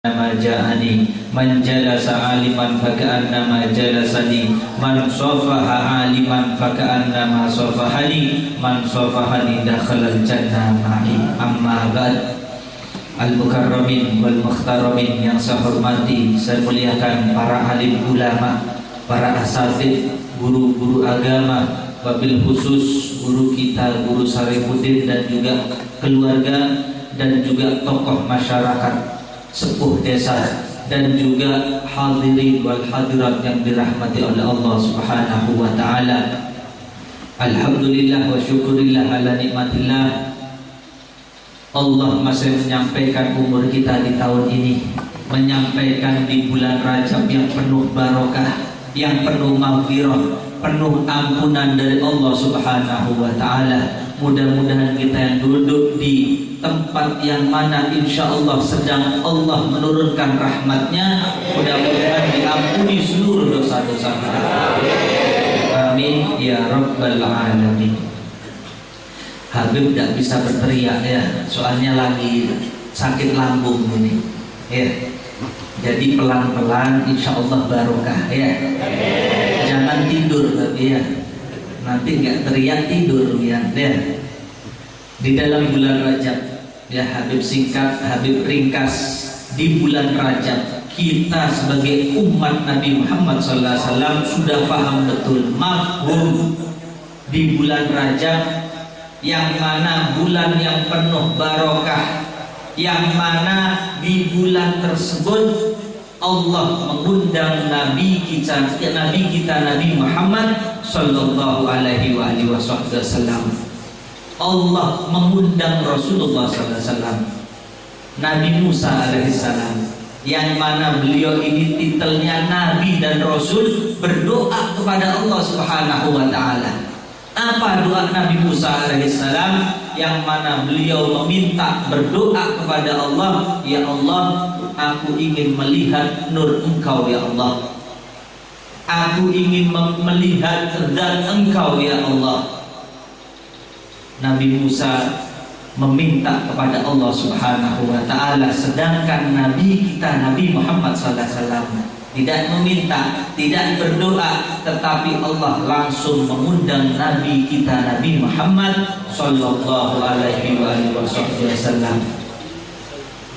ma ja'ani man jalasa aliman faka'annama jalasani man safaha aliman faka'annama safahani man safahani dakhalal jannah ma'i. Amma ba'd. Al-mukarramin wal mukhtaramin yang saya hormati, saya muliakan para alim ulama, para asatidz, guru-guru agama, wabil khusus guru kita, Guru Sarifuddin, dan juga keluarga dan juga tokoh masyarakat, sepuh desa, dan juga hadirin wal hadirat yang dirahmati oleh Allah Subhanahu wa taala. Alhamdulillah wa syukurillah ala nikmatillah. Allah masih menyampaikan umur kita di tahun ini, menyampaikan di bulan Rajab yang penuh barokah, yang penuh maghfirah, penuh ampunan dari Allah Subhanahu wa taala. Mudah-mudahan kita yang duduk di tempat yang mana insya Allah sedang Allah menurunkan rahmatnya, mudah-mudahan diampuni seluruh dosa-dosa kita. Amin ya rabbal alamin. Habib tidak bisa berteriak ya, soalnya lagi sakit lambung ini ya. Jadi pelan-pelan insya Allah barokah ya. Jangan tidur tapi ya, nanti nggak teriak tidur ya. Di dalam bulan Rajab ya, Habib singkat, Habib ringkas, di bulan Rajab kita sebagai umat Nabi Muhammad SAW sudah paham betul mafhum di bulan Rajab, yang mana bulan yang penuh barokah, yang mana di bulan tersebut Allah mengundang Nabi kita Nabi Muhammad sallallahu alaihi wasallam. Allah mengundang Rasulullah sallallahu alaihi wasallam, Nabi Musa alaihissalam, yang mana beliau ini titelnya Nabi dan Rasul, berdoa kepada Allah Subhanahu wa taala. Apa doa Nabi Musa alaihissalam? Yang mana beliau meminta, berdoa kepada Allah, ya Allah, aku ingin melihat nur Engkau ya Allah, aku ingin melihat zat Engkau ya Allah. Nabi Musa meminta kepada Allah Subhanahu wa taala, sedangkan Nabi kita Nabi Muhammad sallallahu alaihi wasallam tidak meminta, tidak berdoa, tetapi Allah langsung mengundang Nabi kita Nabi Muhammad sallallahu alaihi wasallam.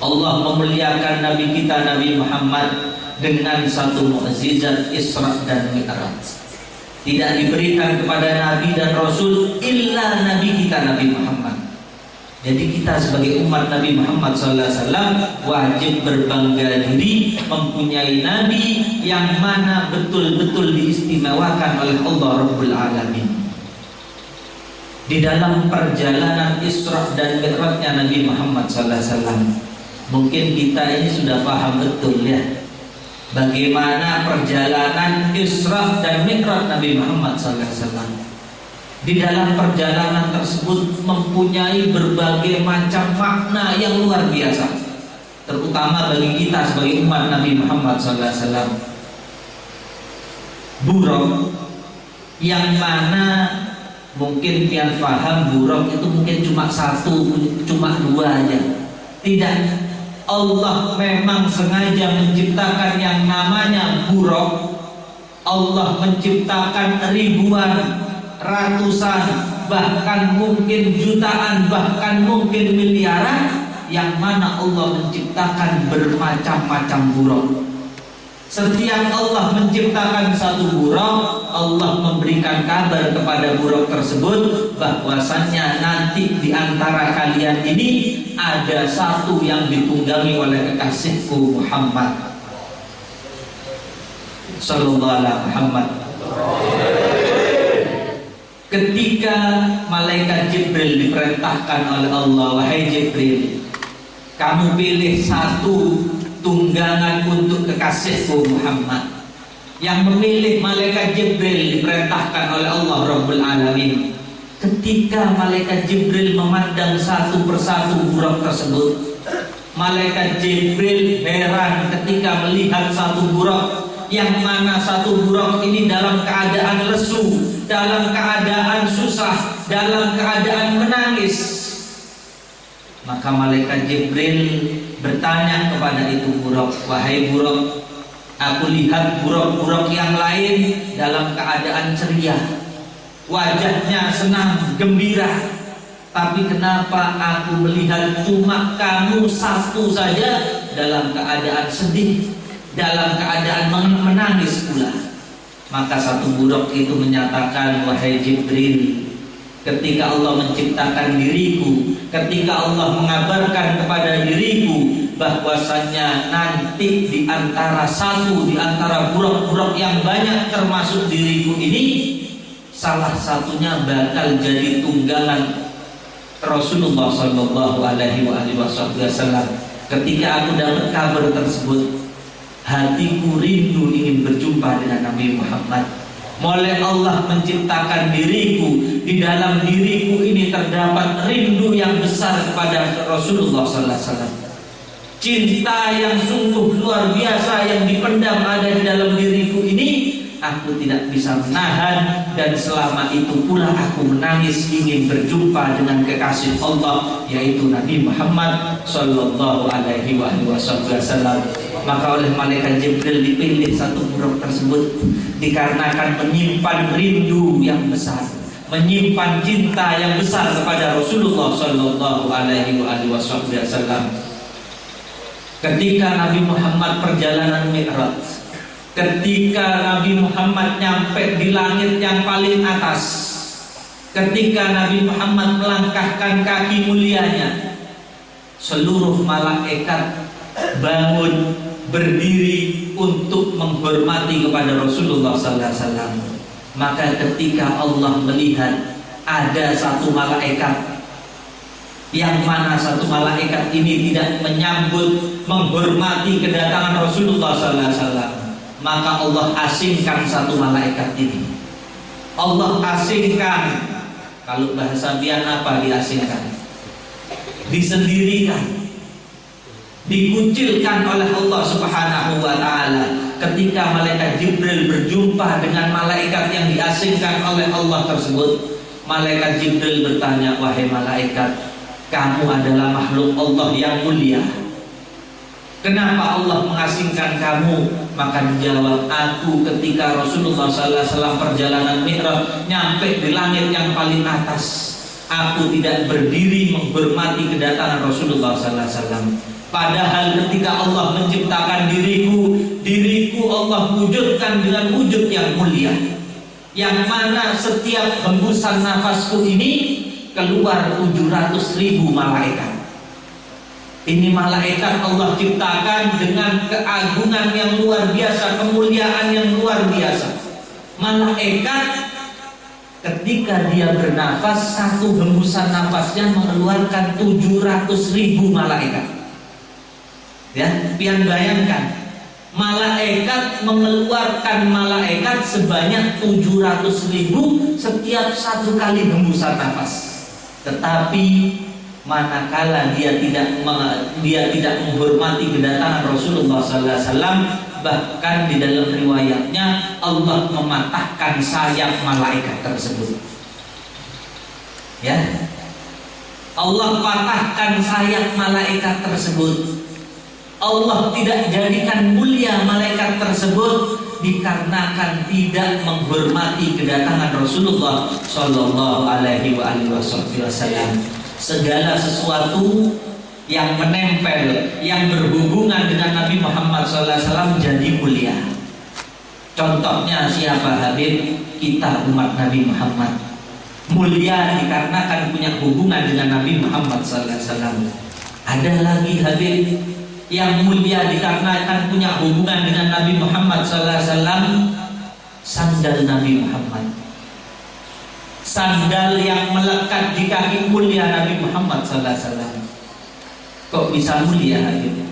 Allah memuliakan Nabi kita Nabi Muhammad dengan satu mukjizat Isra dan Mi'raj. Tidak diberikan kepada Nabi dan Rasul illa Nabi kita Nabi Muhammad. Jadi kita sebagai umat Nabi Muhammad SAW wajib berbangga diri mempunyai Nabi yang mana betul-betul diistimewakan oleh Allah Rabbul Alamin. Di dalam perjalanan Isra dan Mi'rajnya Nabi Muhammad SAW, mungkin kita ini sudah paham betul ya, bagaimana perjalanan Isra dan Mi'raj Nabi Muhammad SAW. Di dalam perjalanan tersebut mempunyai berbagai macam makna yang luar biasa, terutama bagi kita sebagai umat Nabi Muhammad SAW. Buraq, yang mana mungkin yang paham buraq itu mungkin cuma satu, cuma dua aja. Tidak, Allah memang sengaja menciptakan yang namanya buraq. Allah menciptakan ribuan, ratusan, bahkan mungkin jutaan, bahkan mungkin miliaran, yang mana Allah menciptakan bermacam-macam buraq. Setiap Allah menciptakan satu buraq, Allah memberikan kabar kepada buraq tersebut bahwasannya nanti di antara kalian ini ada satu yang ditunggangi oleh kekasihku Muhammad sallallahu alaihi Muhammad. Ketika malaikat Jibril diperintahkan oleh Allah, wahai Jibril, kamu pilih satu tunggangan untuk kekasihku Muhammad. Yang memilih malaikat Jibril diperintahkan oleh Allah Rabbul Alamin. Ketika malaikat Jibril memandang satu persatu buraq tersebut, malaikat Jibril heran ketika melihat satu buraq, yang mana satu buraq ini dalam keadaan lesu, dalam keadaan susah, dalam keadaan menangis. Maka malaikat Jibril bertanya kepada itu buruk, wahai buruk, aku lihat buruk-buruk yang lain dalam keadaan ceria, wajahnya senang, gembira, tapi kenapa aku melihat cuma kamu satu saja dalam keadaan sedih, dalam keadaan menangis pula? Maka satu buruk itu menyatakan, wahai Jibril, ketika Allah menciptakan diriku, ketika Allah mengabarkan kepada diriku bahwasannya nanti di antara buruk-buruk yang banyak termasuk diriku ini, salah satunya bakal jadi tunggangan Rasulullah Shallallahu Alaihi Wasallam. Ketika aku dapat kabar tersebut, hatiku rindu ingin berjumpa dengan Nabi Muhammad. Mulai Allah menciptakan diriku, di dalam diriku ini terdapat rindu yang besar kepada Rasulullah Sallallahu Alaihi Wasallam. Cinta yang sungguh luar biasa yang dipendam ada di dalam diriku ini, aku tidak bisa menahan, dan selama itu pula aku menangis ingin berjumpa dengan kekasih Allah, yaitu Nabi Muhammad Sallallahu Alaihi Wasallam. Maka oleh malaikat Jibril dipilih satu buruk tersebut dikarenakan menyimpan rindu yang besar, menyimpan cinta yang besar kepada Rasulullah Sallallahu Alaihi Wasallam. Ketika Nabi Muhammad perjalanan Mi'raj, ketika Nabi Muhammad nyampe di langit yang paling atas, ketika Nabi Muhammad melangkahkan kaki mulianya, seluruh malaikat bangun berdiri untuk menghormati kepada Rasulullah Sallallahu Alaihi Wasallam. Maka ketika Allah melihat ada satu malaikat, yang mana satu malaikat ini tidak menyambut, menghormati kedatangan Rasulullah Sallallahu Alaihi Wasallam, maka Allah asingkan satu malaikat ini. Allah asingkan, kalau bahasa biar apa diasingkan? Disendirikan, dikucilkan oleh Allah Subhanahu wa Ta'ala. Ketika malaikat Jibril berjumpa dengan malaikat yang diasingkan oleh Allah tersebut, malaikat Jibril bertanya, wahai malaikat, kamu adalah makhluk Allah yang mulia, kenapa Allah mengasingkan kamu? Maka dijawab, aku ketika Rasulullah SAW perjalanan Mi'raj nyampe di langit yang paling atas, aku tidak berdiri menghormati kedatangan Rasulullah SAW. Padahal ketika Allah menciptakan diriku Allah wujudkan dengan wujud yang mulia, yang mana setiap hembusan nafasku ini keluar 700.000 malaikat. Ini malaikat Allah ciptakan dengan keagungan yang luar biasa, kemuliaan yang luar biasa. Malaikat ketika dia bernafas, satu hembusan nafasnya mengeluarkan 700.000 malaikat. Ya, pian bayangkan, malaikat mengeluarkan malaikat sebanyak 700.000 setiap satu kali hembusan nafas. Tetapi manakala dia tidak menghormati kedatangan Rasulullah Sallallahu Alaihi Wasallam, bahkan di dalam riwayatnya Allah mematahkan sayap malaikat tersebut. Ya, Allah patahkan sayap malaikat tersebut. Allah tidak jadikan mulia malaikat tersebut dikarenakan tidak menghormati kedatangan Rasulullah Sallallahu Alaihi Wasallam. Segala sesuatu yang menempel, yang berhubungan dengan Nabi Muhammad Sallallahu Alaihi Wasallam jadi mulia. Contohnya siapa, Habib? Kita umat Nabi Muhammad mulia dikarenakan punya hubungan dengan Nabi Muhammad Sallallahu Alaihi Wasallam. Ada lagi, Habib, yang mulia dikarenakan punya hubungan dengan Nabi Muhammad Sallallahu Alaihi Wasallam, sandal Nabi Muhammad. Sandal yang melekat di kaki mulia Nabi Muhammad Sallallahu Alaihi Wasallam. Kok bisa mulia gitu?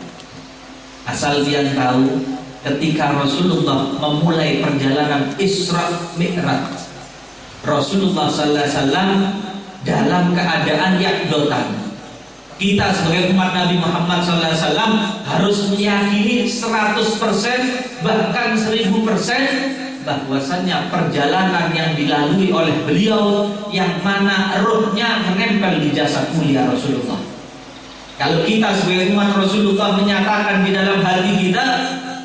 Asal dia tahu, ketika Rasulullah memulai perjalanan Isra Mi'raj, Rasulullah Sallallahu Alaihi Wasallam dalam keadaan yakdotan. Kita sebagai umat Nabi Muhammad SAW harus meyakini 100%, bahkan 1000% bahwasannya perjalanan yang dilalui oleh beliau, yang mana ruhnya menempel di jasad mulia Rasulullah. Kalau kita sebagai umat Rasulullah menyatakan di dalam hati kita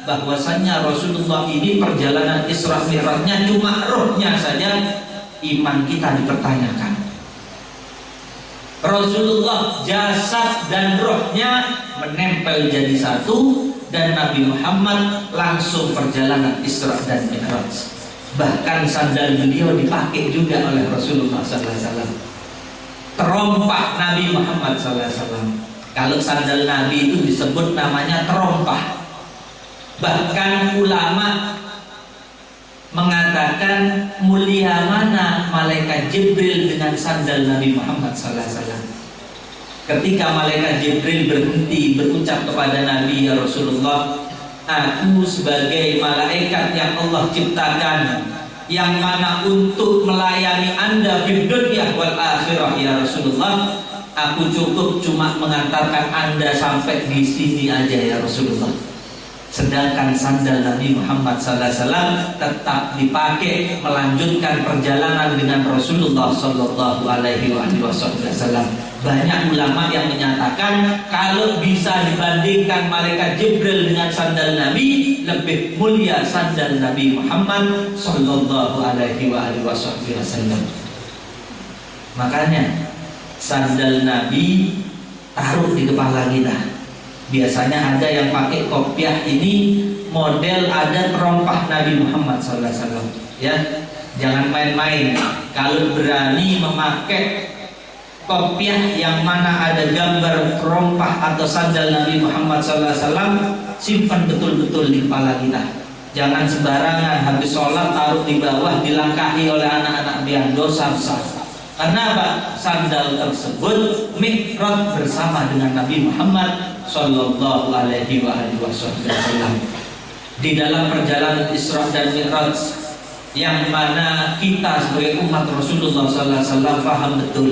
bahwasannya Rasulullah ini perjalanan Isra Mi'rajnya cuma rohnya saja, iman kita dipertanyakan. Rasulullah jasad dan rohnya menempel jadi satu, dan Nabi Muhammad langsung perjalanan Isra dan Mi'raj. Bahkan sandal beliau dipakai juga oleh Rasulullah SAW. Terompah Nabi Muhammad SAW. Kalau sandal Nabi itu disebut namanya terompah. Bahkan ulama mengatakan mulia mana malaikat Jibril dengan sandal Nabi Muhammad SAW. Ketika malaikat Jibril berhenti berucap kepada Nabi, ya Rasulullah, aku sebagai malaikat yang Allah ciptakan, yang mana untuk melayani Anda di dunia wal akhirah, ya Rasulullah, aku cukup cuma mengantarkan Anda sampai di sini aja ya Rasulullah. Sedangkan sandal Nabi Muhammad SAW tetap dipakai melanjutkan perjalanan dengan Rasulullah Sallallahu Alaihi Wasallam. Banyak ulama yang menyatakan kalau bisa dibandingkan malaikat Jibril dengan sandal Nabi, lebih mulia sandal Nabi Muhammad Sallallahu Alaihi Wasallam. Makanya sandal Nabi taruh di kepala kita. Biasanya ada yang pakai kopiah ini model ada terompah Nabi Muhammad SAW. Ya, jangan main-main. Kalau berani memakai kopiah yang mana ada gambar terompah atau sandal Nabi Muhammad SAW, simpan betul-betul di kepala kita. Jangan sembarangan habis sholat taruh di bawah, dilangkahi oleh anak-anak biang dosa besar. Karena apa? Sandal tersebut mi'raj bersama dengan Nabi Muhammad Sallallahu Alaihi Wasallam. Di dalam perjalanan Isra dan Mi'raj, yang mana kita sebagai umat Rasulullah Sallallahu Alaihi Wasallam paham betul,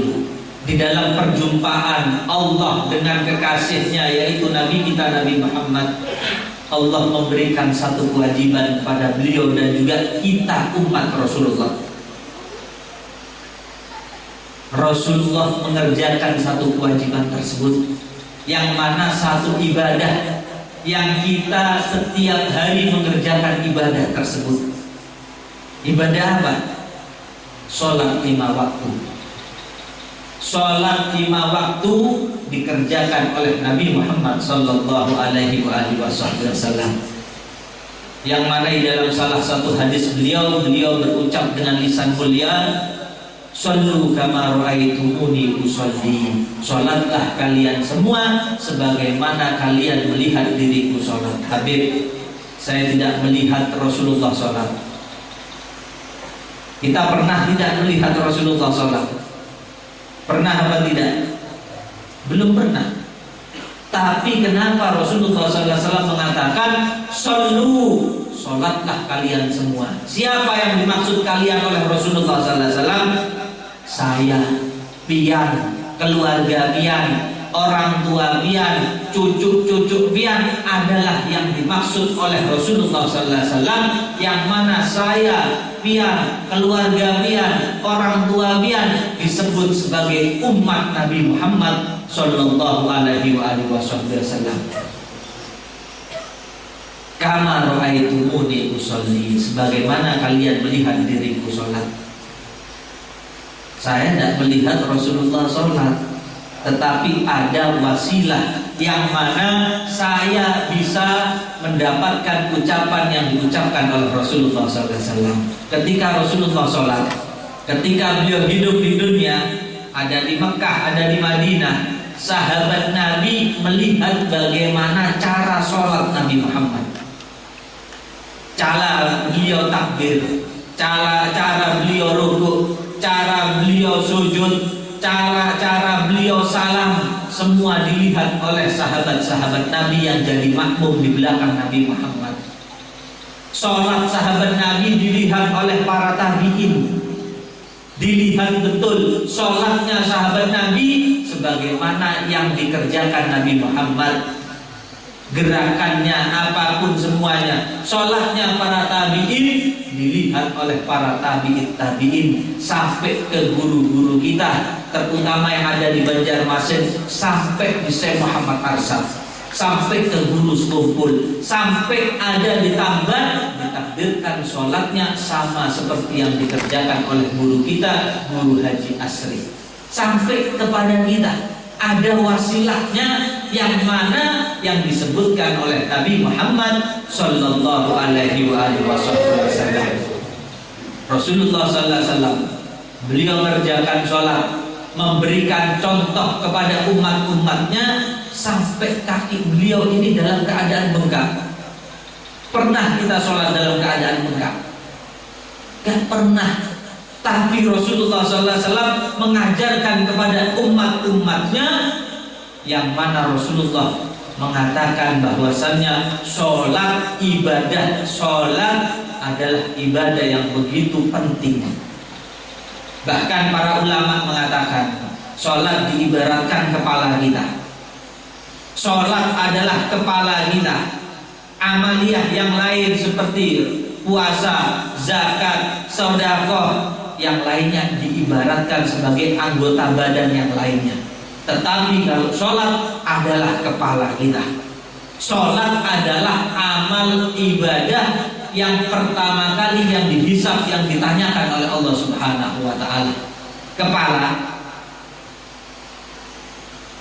di dalam perjumpaan Allah dengan kekasihnya yaitu Nabi kita Nabi Muhammad, Allah memberikan satu kewajiban kepada beliau dan juga kita umat Rasulullah. Rasulullah mengerjakan satu kewajiban tersebut, yang mana satu ibadah yang kita setiap hari mengerjakan ibadah tersebut. Ibadah apa? Sholat 5 waktu. Sholat 5 waktu dikerjakan oleh Nabi Muhammad Sallallahu Alaihi Wasallam. Yang mana di dalam salah satu hadis beliau berucap dengan lisan mulia, Sallu kama ra'aitumuni usolli. Salatlah kalian semua sebagaimana kalian melihat diriku salat. Habib, saya tidak melihat Rasulullah salat. Kita pernah tidak melihat Rasulullah salat? Pernah apa tidak? Belum pernah. Tapi kenapa Rasulullah SAW mengatakan Sallu, salatlah kalian semua? Siapa yang dimaksud kalian oleh Rasulullah SAW? Saya, pian, keluarga pian, orang tua pian, cucu-cucu pian adalah yang dimaksud oleh Rasulullah SAW. Yang mana saya, pian, keluarga pian, orang tua pian disebut sebagai umat Nabi Muhammad Sallallahu Alaihi Wasallam. Kama ra'aitumuni usolli, sebagaimana kalian melihat diriku sholat. Saya tidak melihat Rasulullah sholat, tetapi ada wasilah yang mana saya bisa mendapatkan ucapan yang diucapkan oleh Rasulullah SAW. Ketika Rasulullah sholat, ketika beliau hidup di dunia, ada di Mekah, ada di Madinah, sahabat Nabi melihat bagaimana cara sholat Nabi Muhammad, cara beliau takbir, cara beliau rukuk, cara beliau sujud, cara beliau salam, semua dilihat oleh sahabat-sahabat Nabi yang jadi makmum di belakang Nabi Muhammad. Sholat sahabat Nabi dilihat oleh para tabi'in, dilihat betul sholatnya sahabat Nabi sebagaimana yang dikerjakan Nabi Muhammad. Gerakannya apapun semuanya, sholatnya para tabi'in dilihat oleh para tabi'in sampai ke guru-guru kita, terutama yang ada di Banjarmasin, sampai di Syekh Muhammad Arsad, sampai ke guru Stumpul, sampai ada di Tamban, ditakdirkan sholatnya sama seperti yang dikerjakan oleh guru kita, Guru Haji Asri. Sampai kepada kita ada wasilahnya, yang mana yang disebutkan oleh Nabi Muhammad sallallahu alaihi wasallam. Rasulullah sallallahu alaihi wasallam, beliau mengerjakan sholat, memberikan contoh kepada umat-umatnya sampai kaki beliau ini dalam keadaan bengkak. Pernah kita sholat dalam keadaan bengkak? Gak pernah. Tapi Rasulullah SAW mengajarkan kepada umat-umatnya, yang mana Rasulullah mengatakan bahwasannya sholat adalah ibadah yang begitu penting. Bahkan para ulama mengatakan sholat diibaratkan kepala kita. Sholat adalah kepala kita. Amaliyah yang lain seperti puasa, zakat, sedekah, yang lainnya diibaratkan sebagai anggota badan yang lainnya. Tetapi kalau sholat adalah kepala kita. Sholat adalah amal ibadah yang pertama kali yang dihisab, yang ditanyakan oleh Allah Subhanahu wa ta'ala. Kepala.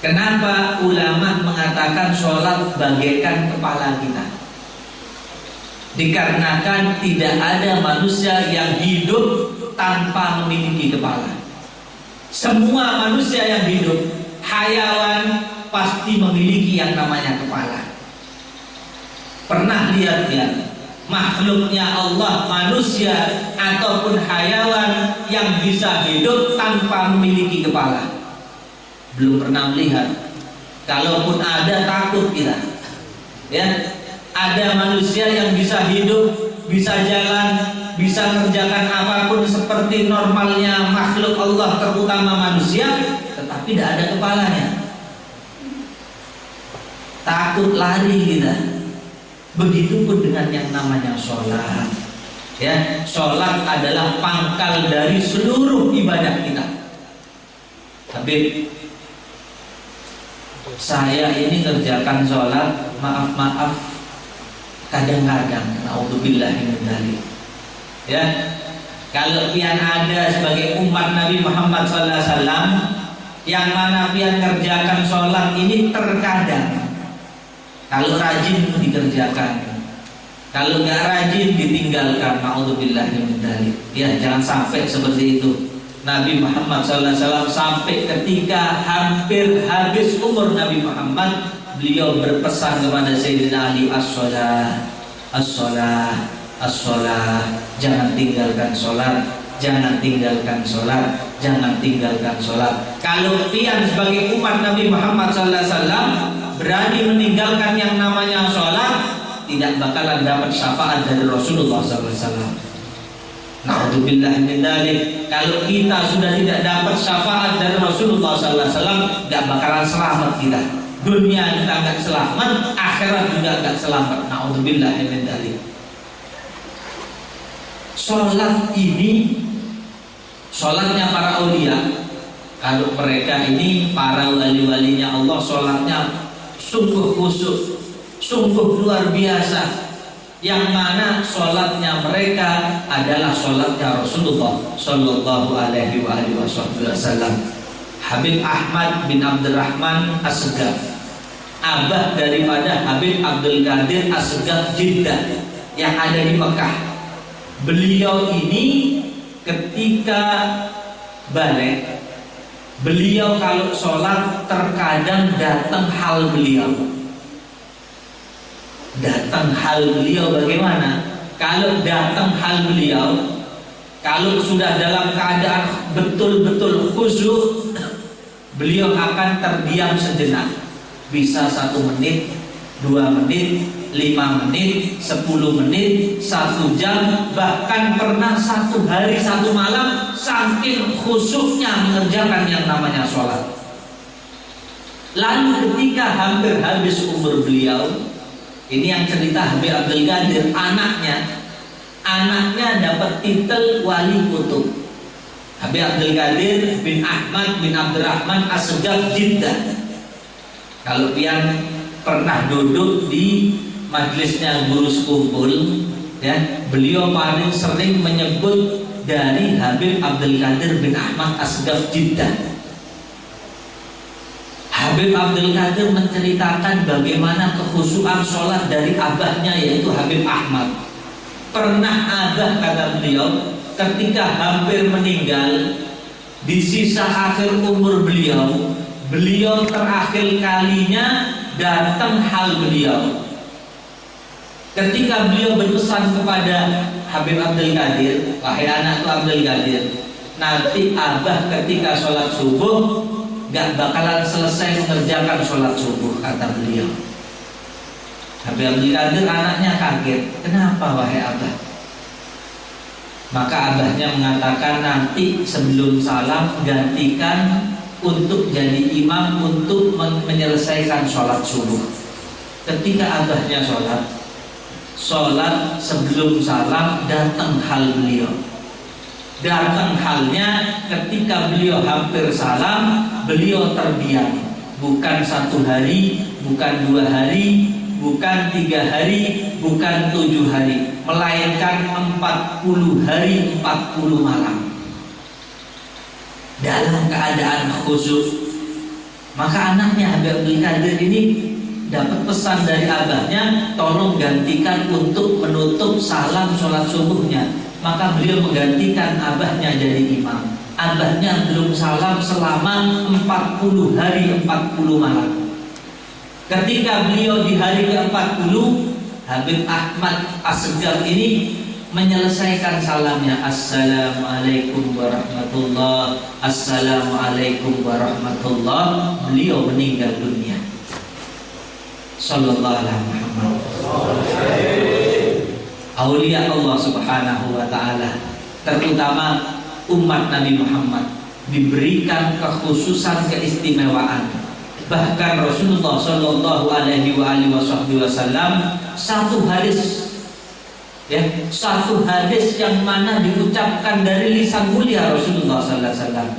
Kenapa ulama mengatakan sholat bagaikan kepala kita? Dikarenakan tidak ada manusia yang hidup tanpa memiliki kepala. Semua manusia yang hidup, hayawan, pasti memiliki yang namanya kepala. Pernah lihat makhluknya Allah, manusia ataupun hayawan yang bisa hidup tanpa memiliki kepala? Belum pernah melihat. Kalaupun ada, takut kita. Ya, ada manusia yang bisa hidup, bisa jalan, bisa mengerjakan apapun seperti normalnya makhluk Allah, terutama manusia, tetapi tidak ada kepalanya. Takut, lari kita. Begitupun dengan yang namanya sholat. Ya, sholat adalah pangkal dari seluruh ibadah kita. Habib, saya ini kerjakan sholat, maaf, kadang-kadang, naudzubillahi min dzalik. Ya, kalau pian ada sebagai umat Nabi Muhammad SAW, yang mana pian kerjakan sholat ini terkadang, kalau rajin dikerjakan, kalau nggak rajin ditinggalkan, naudzubillahi min dzalik. Ya, jangan sampai seperti itu. Nabi Muhammad SAW sampai ketika hampir habis umur Nabi Muhammad, beliau berpesan kepada Sayyidina Ali, as-sholah, as-sholah, as-sholah, jangan tinggalkan sholat, jangan tinggalkan sholat, jangan tinggalkan sholat. Kalau pian sebagai umat Nabi Muhammad SAW berani meninggalkan yang namanya sholat, tidak bakalan dapat syafaat dari Rasulullah SAW. Na'udzubillah min dzalik. Kalau kita sudah tidak dapat syafaat dari Rasulullah SAW, gak bakalan selamat kita. Dunia kita gak selamat, akhirat juga gak selamat. Na'udzubillah min dzalik. Sholat ini, sholatnya para aulia, kalau mereka ini para wali-walinya Allah, sholatnya sungguh khusyuk, sungguh luar biasa. Yang mana sholatnya mereka adalah sholatnya Rasulullah Sallallahu Alaihi Wasallam. Habib Ahmad bin Abdurrahman As-Segaf, abah daripada Habib Abdul Qadir As-Segaf Jeddah yang ada di Mekah. Beliau ini ketika balik, beliau kalau sholat terkadang datang hal beliau. Datang hal beliau bagaimana? Kalau datang hal beliau, kalau sudah dalam keadaan betul-betul khusyuk, beliau akan terdiam sejenak. Bisa 1 menit, 2 menit, 5 menit, 10 menit, 1 jam, bahkan pernah 1 hari 1 malam, saking khusyuknya mengerjakan yang namanya sholat. Lalu ketika hampir habis umur beliau, ini yang cerita Habib Abdul Qadir, anaknya anaknya dapat titel wali kutub. Habib Abdul Qadir bin Ahmad bin Abdurrahman As-Segaf Jeddah. Kalau pian pernah duduk di majelisnya guru sekumpul, ya, beliau paling sering menyebut dari Habib Abdul Qadir bin Ahmad As-Segaf Jeddah. Habib Abdul Qadir menceritakan bagaimana kekhusyuan sholat dari abahnya, yaitu Habib Ahmad. Pernah abah, kata beliau, ketika hampir meninggal, di sisa akhir umur beliau, beliau terakhir kalinya datang hal beliau. Ketika beliau berpesan kepada Habib Abdul Qadir, wahai anakku Abdul Qadir, nanti abah ketika sholat subuh gak bakalan selesai mengerjakan sholat subuh, kata beliau. Habib Abdul Qadir anaknya kaget, kenapa wahai abah? Maka abahnya mengatakan, nanti sebelum salam gantikan untuk jadi imam untuk menyelesaikan sholat subuh. Ketika abahnya sholat sebelum salam, datang hal beliau. Datang halnya ketika beliau hampir salam, beliau terdiam. Bukan 1 hari, bukan 2 hari, bukan 3 hari, bukan 7 hari, melainkan 40 hari 40 malam dalam keadaan khusyuk. Maka anaknya Habib Abdul Qadir ini dapat pesan dari abahnya, tolong gantikan untuk menutup salam sholat subuhnya. Maka beliau menggantikan abahnya jadi imam. Abahnya belum salam selama 40 hari 40 malam. Ketika beliau di hari ke-40, Habib Ahmad As-Segaf ini menyelesaikan salamnya, Assalamualaikum warahmatullah, Assalamualaikum warahmatullah. Beliau meninggal dunia. Sallallahu alaihi Muhammad. Aulia Allah subhanahu wa ta'ala, terutama umat Nabi Muhammad, diberikan kekhususan, keistimewaan. Bahkan Rasulullah sallallahu alaihi wasallam satu hadis yang mana diucapkan dari lisan mulia Rasulullah sallallahu alaihi wasallam.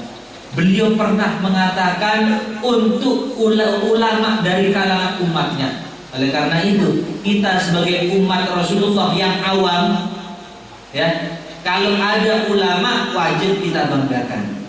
Beliau pernah mengatakan untuk ulama dari kalangan umatnya. Oleh karena itu, kita sebagai umat Rasulullah yang awam, ya, kalau ada ulama wajib kita banggakan.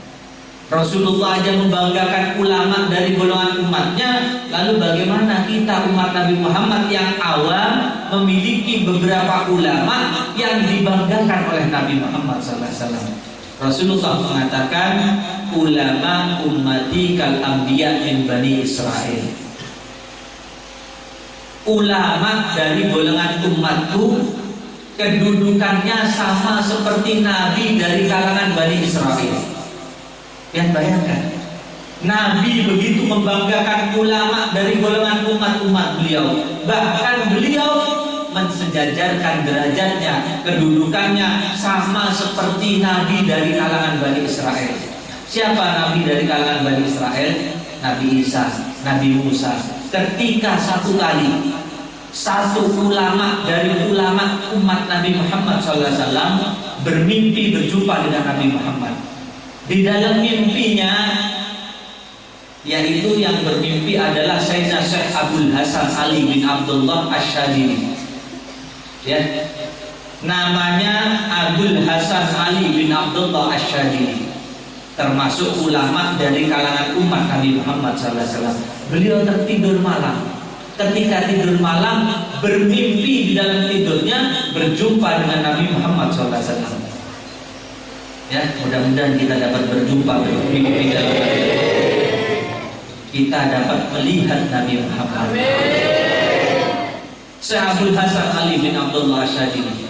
Rasulullah aja membanggakan ulama dari golongan umatnya, lalu bagaimana kita umat Nabi Muhammad yang awam memiliki beberapa ulama yang dibanggakan oleh Nabi Muhammad SAW. Rasulullah mengatakan, ulama ummati kal anbiya min bani Israel. Ulama dari golongan umatku kedudukannya sama seperti nabi dari kalangan Bani Israel. Ya, bayangkan, Nabi begitu membanggakan ulama dari golongan umat beliau. Bahkan beliau mensejajarkan derajatnya, kedudukannya sama seperti nabi dari kalangan Bani Israel. Siapa nabi dari kalangan Bani Israel? Nabi Isa, Nabi Musa. Ketika satu kali satu ulama dari ulama umat Nabi Muhammad SAW bermimpi berjumpa dengan Nabi Muhammad. Di dalam mimpinya, yaitu yang bermimpi adalah Sayyidina Syekh Abdul Hasan Ali bin Abdullah Asy-Syadzili. Ya, namanya Abdul Hasan Ali bin Abdullah Asy-Syadzili, termasuk ulama dari kalangan umat Nabi Muhammad SAW. Beliau tertidur malam. Ketika tidur malam, bermimpi di dalam tidurnya berjumpa dengan Nabi Muhammad SAW. Ya, mudah-mudahan kita dapat berjumpa, bermimpi dalam kita dapat melihat Nabi Muhammad. Syekh Abdul Hasan Ali bin Abdullah Asy-Syadzili,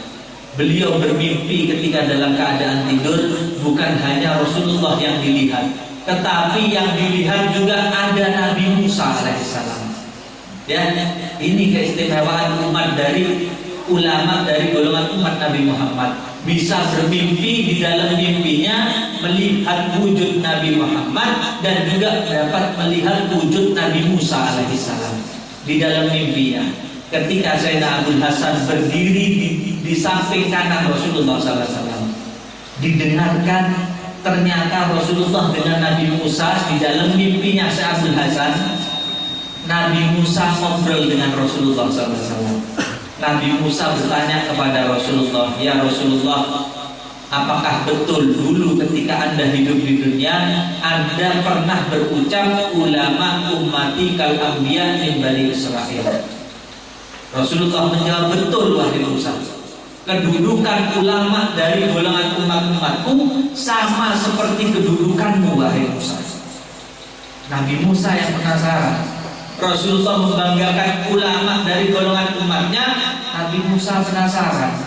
beliau bermimpi ketika dalam keadaan tidur, bukan hanya Rasulullah yang dilihat, tetapi yang dilihat juga ada Nabi Musa alaihissalam. Ya, ini keistimewaan umat dari ulama dari golongan umat Nabi Muhammad, bisa bermimpi di dalam mimpinya melihat wujud Nabi Muhammad dan juga dapat melihat wujud Nabi Musa alaihissalam di dalam mimpinya. ketika Sayyidina Abul Hasan berdiri di samping kanan Rasulullah SAW, didengarkan ternyata Rasulullah dengan Nabi Musa di dalam mimpinya Sayyidina Abul Hasan. Nabi Musa ngobrol dengan Rasulullah SAW. Nabi Musa bertanya kepada Rasulullah, "Ya Rasulullah, apakah betul dulu ketika Anda hidup di dunia Anda pernah berucap ulama ummati kal anbiya min bani Israil?" Rasulullah menjawab, "Betul wahai Musa. Kedudukan ulama dari golongan umat-umatku sama seperti kedudukanmu wahai Musa." Nabi Musa yang penasaran. Rasulullah membanggakan ulama dari golongan umatnya. Nabi Musa penasaran,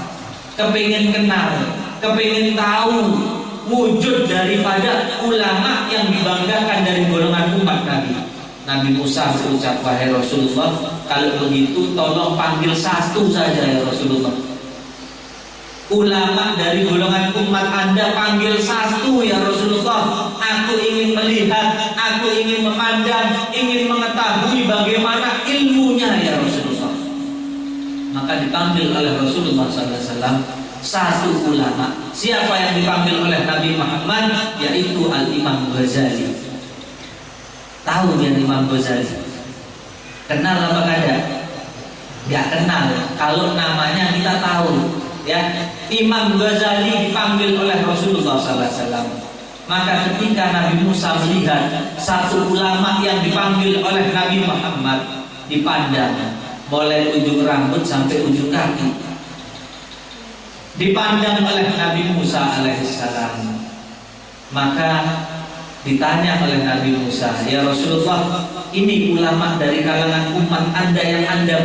kepingin kenal, kepingin tahu wujud daripada ulama yang dibanggakan dari golongan umat Nabi. Nabi Musa berucap, "Wahai Rasulullah, kalau begitu tolong panggil satu saja ya Rasulullah. Ulama dari golongan umat Anda panggil satu ya Rasulullah. Aku ingin melihat, aku ingin memandang, ingin mengetahui bagaimana ilmunya ya Rasulullah." Maka dipanggil oleh Rasulullah SAW satu ulama. Siapa yang dipanggil oleh Nabi Muhammad? Yaitu Al-Imam Ghazali. Tahu ya Imam Ghazali? Kenal apa kada? Gak kenal. Kalau namanya kita tahu. Ya, Imam Ghazali dipanggil oleh Rasulullah SAW. Maka ketika Nabi Musa melihat satu ulama yang dipanggil oleh Nabi Muhammad, dipandang mulai ujung rambut sampai ujung kaki, dipandang oleh Nabi Musa alaihissalam. Maka ditanya oleh Nabi Musa, "Ya Rasulullah, ini ulama dari kalangan umat Anda yang Anda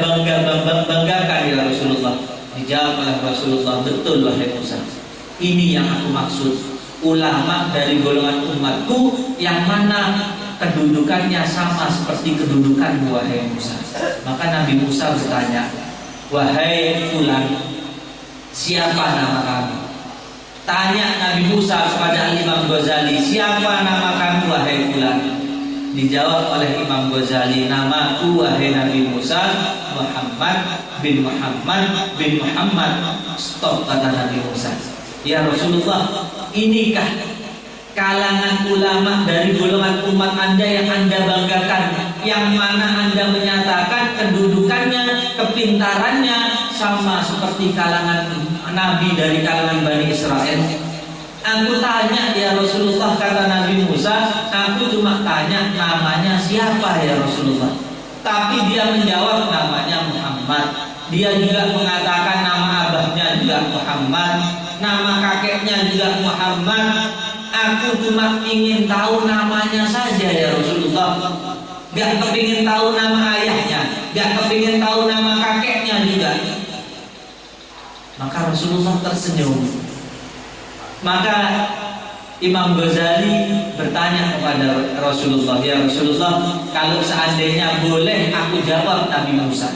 banggakan ya Rasulullah." Dijawab oleh Rasulullah, "Betul wahai Musa, ini yang aku maksud, ulama dari golongan umatku yang mana kedudukannya sama seperti kedudukanmu wahai Musa." Maka Nabi Musa bertanya, "Wahai fulan, siapa nama kamu?" Tanya Nabi Musa kepada Imam Ghazali, "Siapa nama kamu wahai fulan?" Dijawab oleh Imam Ghazali, "Namaku wahai Nabi Musa Muhammad bin Muhammad bin Muhammad." Stop, kata Nabi Musa. "Ya Rasulullah, inikah kalangan ulama dari golongan umat Anda yang Anda banggakan, yang mana Anda menyatakan kedudukannya, kepintarannya sama seperti kalangan Nabi dari kalangan Bani Israel?" "Aku tanya ya Rasulullah," kata Nabi Musa, "aku cuma tanya namanya siapa ya Rasulullah." Tapi dia menjawab namanya Muhammad. Dia juga mengatakan nama abahnya juga Muhammad, nama kakeknya juga Muhammad. Aku cuma ingin tahu namanya saja ya Rasulullah. Gak kepingin tahu nama ayahnya, gak kepingin tahu nama kakeknya juga. Maka Rasulullah tersenyum. Maka Imam Ghazali bertanya kepada Rasulullah, "Ya Rasulullah, kalau seandainya boleh aku jawab Nabi Musa,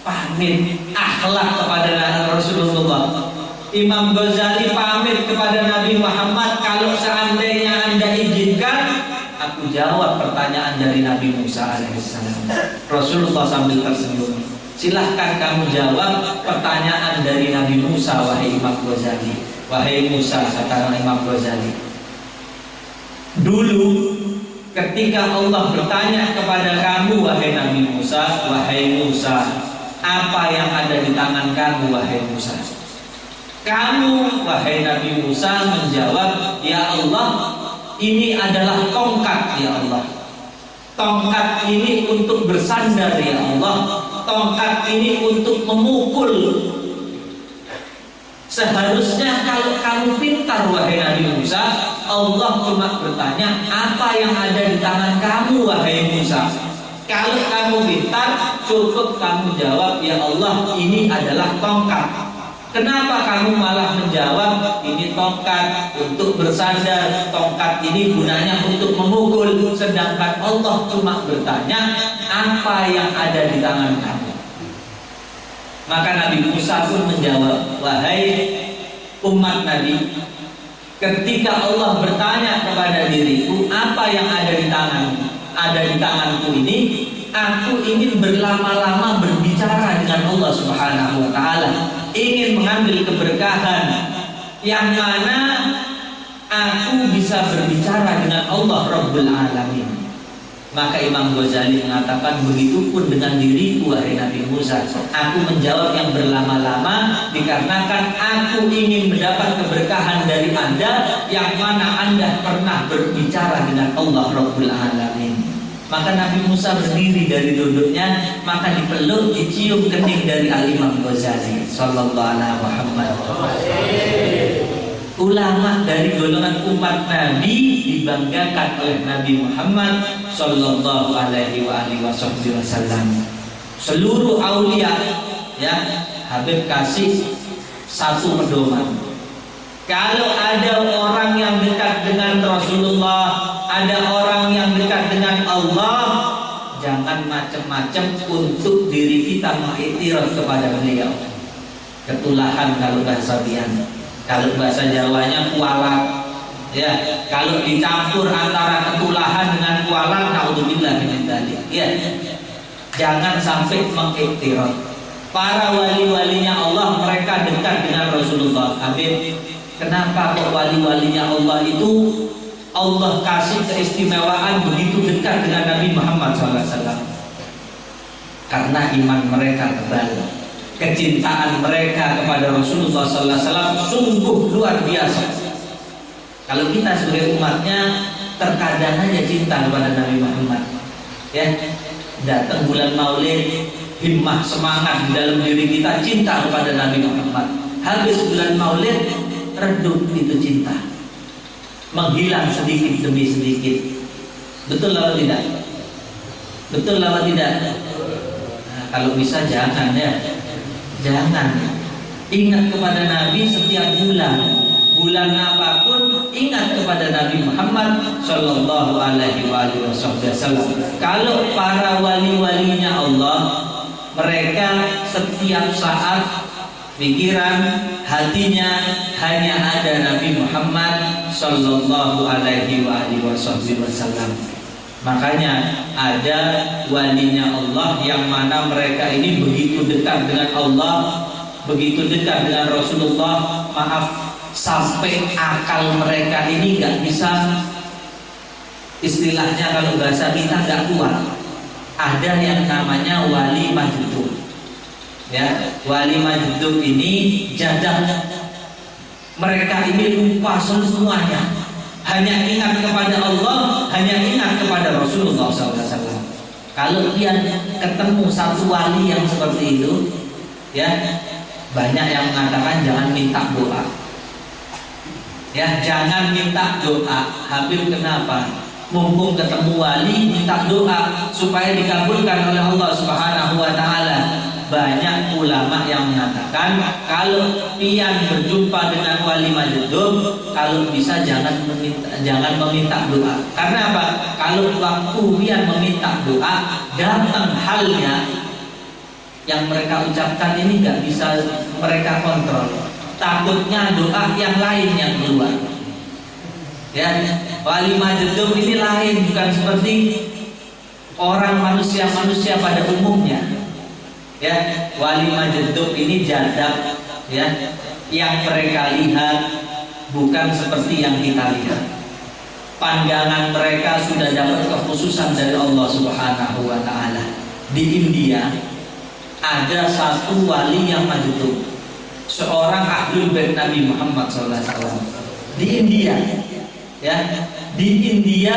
pamit akhlak kepada Rasulullah." Imam Ghazali pamit kepada Nabi Muhammad, "Kalau seandainya Anda izinkan, aku jawab pertanyaan dari Nabi Musa alaihissalam." Rasulullah sambil tersenyum, "Silahkan kamu jawab pertanyaan dari Nabi Musa wahai Imam Ghazali." "Wahai Musa," kata Imam Ghazali, "dulu ketika Allah bertanya kepada kamu wahai Nabi Musa, 'Wahai Musa, apa yang ada di tangan kamu wahai Musa?' Kamu wahai Nabi Musa menjawab, 'Ya Allah, ini adalah tongkat ya Allah. Tongkat ini untuk bersandar ya Allah. Tongkat ini untuk memukul. Seharusnya kalau kamu pintar wahai Nabi Musa, Allah cuma bertanya, apa yang ada di tangan kamu wahai Musa. Kalau kamu pintar, cukup kamu jawab, ya Allah, ini adalah tongkat. Kenapa kamu malah menjawab ini tongkat untuk bersandar, tongkat ini gunanya untuk memukul, sedangkan Allah cuma bertanya apa yang ada di tangan kamu. Maka Nabi Musa pun menjawab, wahai umat Nabi, ketika Allah bertanya kepada diriku apa yang ada di tanganku ini, aku ingin berlama-lama berbicara dengan Allah Subhanahu wa taala, ingin mengambil keberkahan yang mana aku bisa berbicara dengan Allah Rabbul Alamin. Maka Imam Ghazali mengatakan, begitupun dengan diriku wahai Nabi Musa, aku menjawab yang berlama-lama dikarenakan aku ingin mendapat keberkahan dari Anda yang mana Anda pernah berbicara dengan Allah Rabbul Alamin. Maka Nabi Musa berdiri dari duduknya, maka dipeluk, dicium kening dari Al-Imam Ghazali sallallahu alaihi Muhammad. Ulama dari golongan umat Nabi dibanggakan oleh Nabi Muhammad sallallahu alaihi wasallam. Seluruh aulia, ya, Habib kasih satu pedoman. Kalau ada orang yang dekat dengan Rasulullah, ada orang yang dekat dengan Allah, jangan macam-macam untuk diri kita mengiktiraf kepada beliau. Ketulahan kalau bahasa Bian. Kalau bahasa Jawanya kualat, ya. Kalau dicampur antara ketulahan dengan kualat, naudzubillah min dzalik. Ya. Jangan sampai mengiktiraf. Para wali-walinya Allah mereka dekat dengan Rasulullah. Habib, kenapa kok wali-walinya Allah itu Allah kasih keistimewaan begitu dekat dengan Nabi Muhammad SAW? Karena iman mereka tebal. Kecintaan mereka kepada Rasulullah SAW sungguh luar biasa. Kalau kita sebagai umatnya terkadang aja cinta kepada Nabi Muhammad, ya, datang bulan Maulid, himmah semangat di dalam diri kita cinta kepada Nabi Muhammad. Habis bulan Maulid, redup itu cinta, menghilang sedikit demi sedikit. Betul atau tidak? Betul atau tidak? Nah, kalau bisa jangan, ya. Jangan ingat kepada Nabi setiap bulan apapun, ingat kepada Nabi Muhammad Sallallahu Alaihi Wasallam. Kalau para wali-walinya Allah, mereka setiap saat pikiran hatinya hanya ada Nabi Muhammad Sallallahu Alaihi Wasallam. Makanya ada walinya Allah yang mana mereka ini begitu dekat dengan Allah, begitu dekat dengan Rasulullah. Maaf, sampai akal mereka ini nggak bisa, istilahnya kalau bahasa kita nggak kuat. Ada yang namanya wali majdub, ya. Wali majdub ini jadah, mereka ini lupa semuanya. Hanya ingat kepada Allah, hanya ingat kepada Rasulullah SAW. Kalau dia ketemu satu wali yang seperti itu, ya, banyak yang mengatakan jangan minta doa. Ya, jangan minta doa. Habib kenapa? Mumpung ketemu wali, minta doa supaya dikabulkan oleh Allah Subhanahu wa taala. Banyak ulama yang mengatakan kalau pian berjumpa dengan wali majdub, kalau bisa jangan meminta doa. Karena apa? Kalau waktu pian meminta doa, datang halnya yang mereka ucapkan ini nggak bisa mereka kontrol. Takutnya doa yang lain yang keluar. Ya, wali majdub ini lain, bukan seperti orang manusia pada umumnya. Ya, wali majdub ini jadab, ya, yang mereka lihat bukan seperti yang kita lihat. Pandangan mereka sudah dapat kekhususan dari Allah Subhanahu wa taala. Di India ada satu wali yang majdub, seorang ahlul bait Nabi Muhammad SAW. Di India, ya, di India,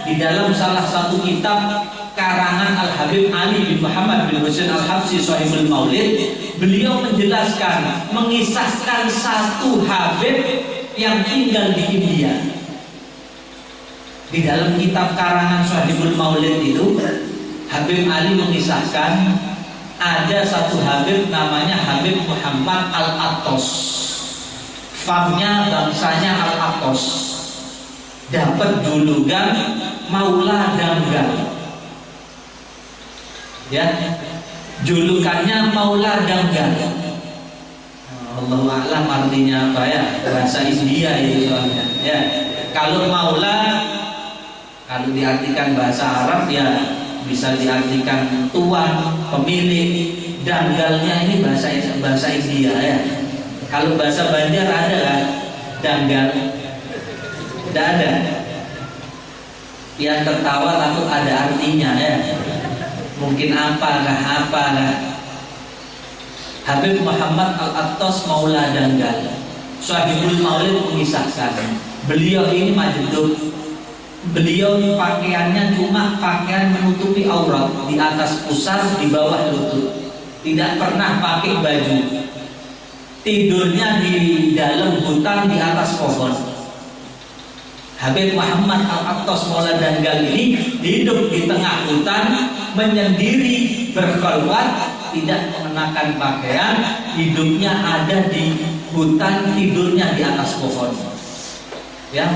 di dalam salah satu kitab karangan Al-Habib Ali bin Muhammad bin Husain Al-Habsyi Shahibul Maulid, beliau menjelaskan, mengisahkan satu Habib yang tinggal di India. Di dalam kitab karangan Shahibul Maulid itu, Habib Ali mengisahkan ada satu Habib namanya Habib Muhammad Al-Attos. Famnya bangsanya Al-Attos. Dapat julukan Maula Danggal. Ya, julukannya Maula Danggal. Allahu a'lam artinya apa, ya, bahasa India itu soalnya. Ya, kalau Maula, kalau diartikan bahasa Arab, ya bisa diartikan tuan, pemilik. Danggalnya ini bahasa India ya. Kalau bahasa Banjar ada kan? Danggal? Tidak ada. Yang tertawa takut ada artinya ya. Mungkin apalah. Habib Muhammad Al-Attas Maula Danggal, Syahibul Maulid, mengisahkan beliau ini majdub. Beliau pakaiannya cuma pakaian menutupi aurat, di atas pusar, di bawah lutut. Tidak pernah pakai baju. Tidurnya di dalam hutan di atas pohon. Habib Muhammad Al-Attas Maula Danggal ini hidup di tengah hutan, menyendiri, berkhulwat, tidak mengenakan pakaian, hidupnya ada di hutan, tidurnya di atas pohon. Ya,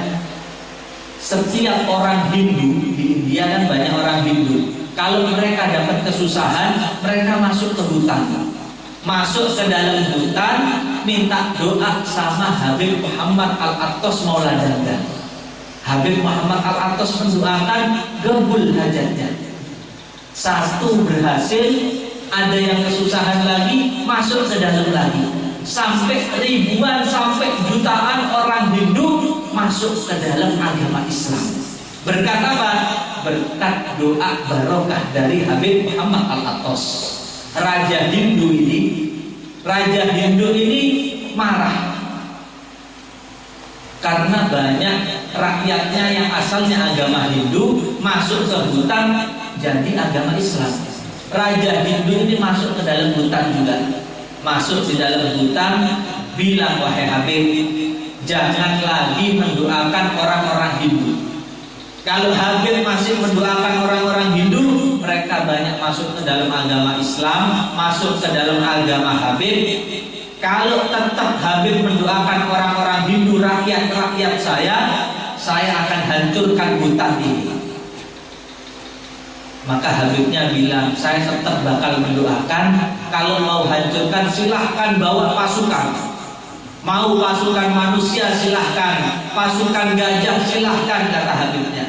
setiap orang Hindu di India kan banyak orang Hindu. Kalau mereka dapat kesusahan, mereka masuk ke hutan, masuk ke dalam hutan, minta doa sama Habib Muhammad Al-Attas Maula Danggal. Habib Muhammad Al-Attas mendoakan, gembul hajatnya. Satu berhasil, ada yang kesusahan lagi, masuk ke dalam lagi. Sampai ribuan, sampai jutaan orang Hindu masuk ke dalam agama Islam. Berkat apa? Berkat doa barokah dari Habib Muhammad Al-Attas. Raja Hindu ini marah karena banyak rakyatnya yang asalnya agama Hindu masuk ke hutan jadi agama Islam. Raja Hindu ini masuk ke dalam hutan juga. Masuk di dalam hutan, bilang, wahai Habib, jangan lagi mendoakan orang-orang Hindu. Kalau Habib masih mendoakan orang-orang Hindu, mereka banyak masuk ke dalam agama Islam, masuk ke dalam agama Habib. Kalau tetap Habib mendoakan orang-orang Hindu, rakyat-rakyat saya akan hancurkan hutan ini. Maka Habibnya bilang, saya tetap bakal mendoakan. Kalau mau hancurkan silahkan bawa pasukan. Mau pasukan manusia silahkan, pasukan gajah silahkan, kata Habibnya.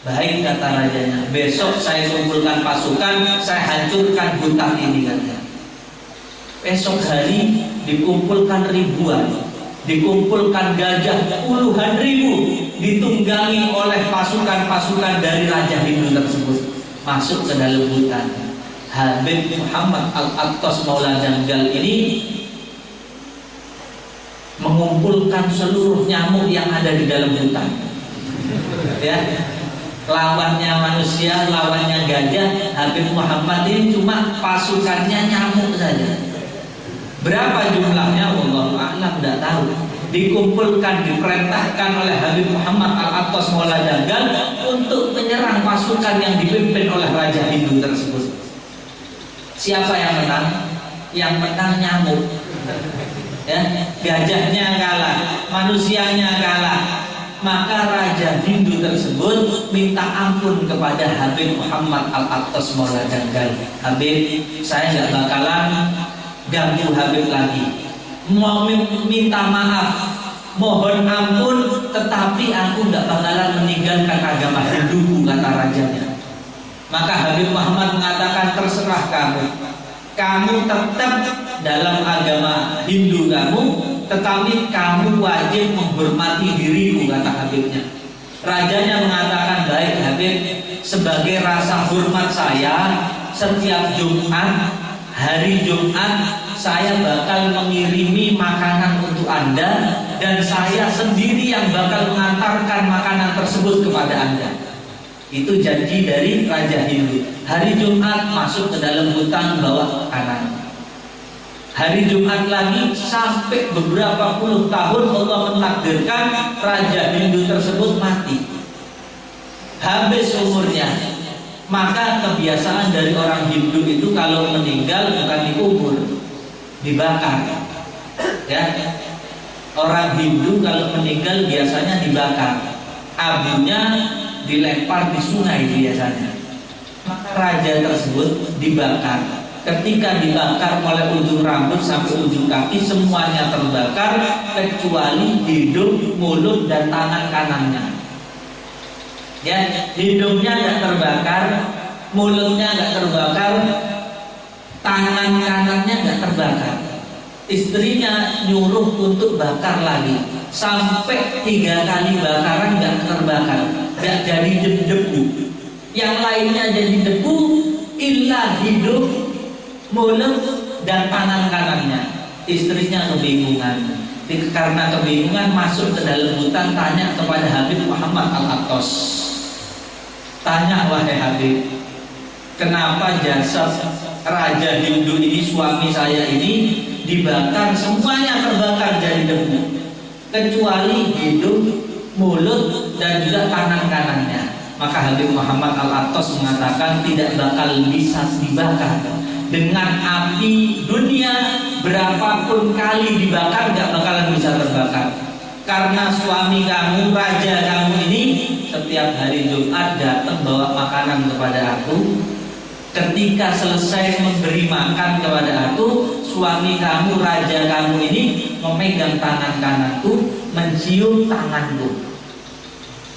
Baik, kata rajanya, besok saya kumpulkan pasukan, saya hancurkan hutan ini, katanya. Esok hari dikumpulkan ribuan, dikumpulkan gajah puluhan ribu, ditunggangi oleh pasukan-pasukan dari Raja Hindu tersebut, masuk ke dalam hutan. Habib Muhammad Al-Attas Maula Danggal ini mengumpulkan seluruh nyamuk yang ada di dalam hutan. Ya, lawannya manusia, lawannya gajah. Habib Muhammad ini cuma pasukannya nyamuk saja. Berapa jumlahnya? Wallahu a'lam, tidak tahu. Dikumpulkan, diperintahkan oleh Habib Muhammad Al-Attas Maula Danggal untuk menyerang pasukan yang dipimpin oleh Raja Hindu tersebut. Siapa yang menang? Yang menang nyamuk. Ya, gajahnya kalah, manusianya kalah. Maka Raja Hindu tersebut minta ampun kepada Habib Muhammad Al-Attas Maula Danggal. Habib, saya tidak bakalan ganggu Habib lagi, mau minta maaf, mohon ampun, tetapi aku tidak bakalan meninggalkan agama Hindu, kata rajanya. Maka Habib Muhammad mengatakan, terserah kamu tetap dalam agama Hindu kamu, tetapi kamu wajib menghormati diriku, kata Habibnya. Rajanya mengatakan, baik Habib, sebagai rasa hormat saya, setiap Jumat, hari Jumat, saya bakal mengirimi makanan untuk Anda, dan saya sendiri yang bakal mengantarkan makanan tersebut kepada Anda. Itu janji dari Raja Hindu. Hari Jumat masuk ke dalam hutan bawa makanan. Hari Jumat lagi, sampai beberapa puluh tahun Allah mentakdirkan Raja Hindu tersebut mati, habis umurnya. Maka kebiasaan dari orang Hindu itu kalau meninggal bukan dikubur, dibakar. Ya, orang Hindu kalau meninggal biasanya dibakar, abunya dilempar di sungai biasanya. Maka raja tersebut dibakar. Ketika dibakar mulai ujung rambut sampai ujung kaki semuanya terbakar kecuali hidung, mulut, dan tangan kanannya. Ya, hidungnya tidak terbakar, mulutnya nggak terbakar, tangan kanannya nggak terbakar. Istrinya nyuruh untuk bakar lagi, sampai 3 kali bakaran nggak terbakar, nggak jadi debu. Yang lainnya jadi debu, illa hidung, mulut, dan tangan kanannya. Istrinya kebingungan. Karena kebingungan masuk ke dalam hutan, tanya kepada Habib Muhammad Al-Attas. Tanya, wahai Habib, kenapa jasad Raja Hindu ini, suami saya ini, dibakar, semuanya terbakar jadi debu, kecuali hidung, mulut, dan juga tangan kanannya. Maka Habib Muhammad Al-Attas mengatakan tidak bakal bisa dibakar. Dengan api dunia berapapun kali dibakar gak bakalan bisa terbakar. Karena suami kamu, raja kamu ini setiap hari Jumat datang bawa makanan kepada aku. Ketika selesai memberi makan kepada aku, suami kamu, raja kamu ini memegang tangan kananku, mencium tanganku.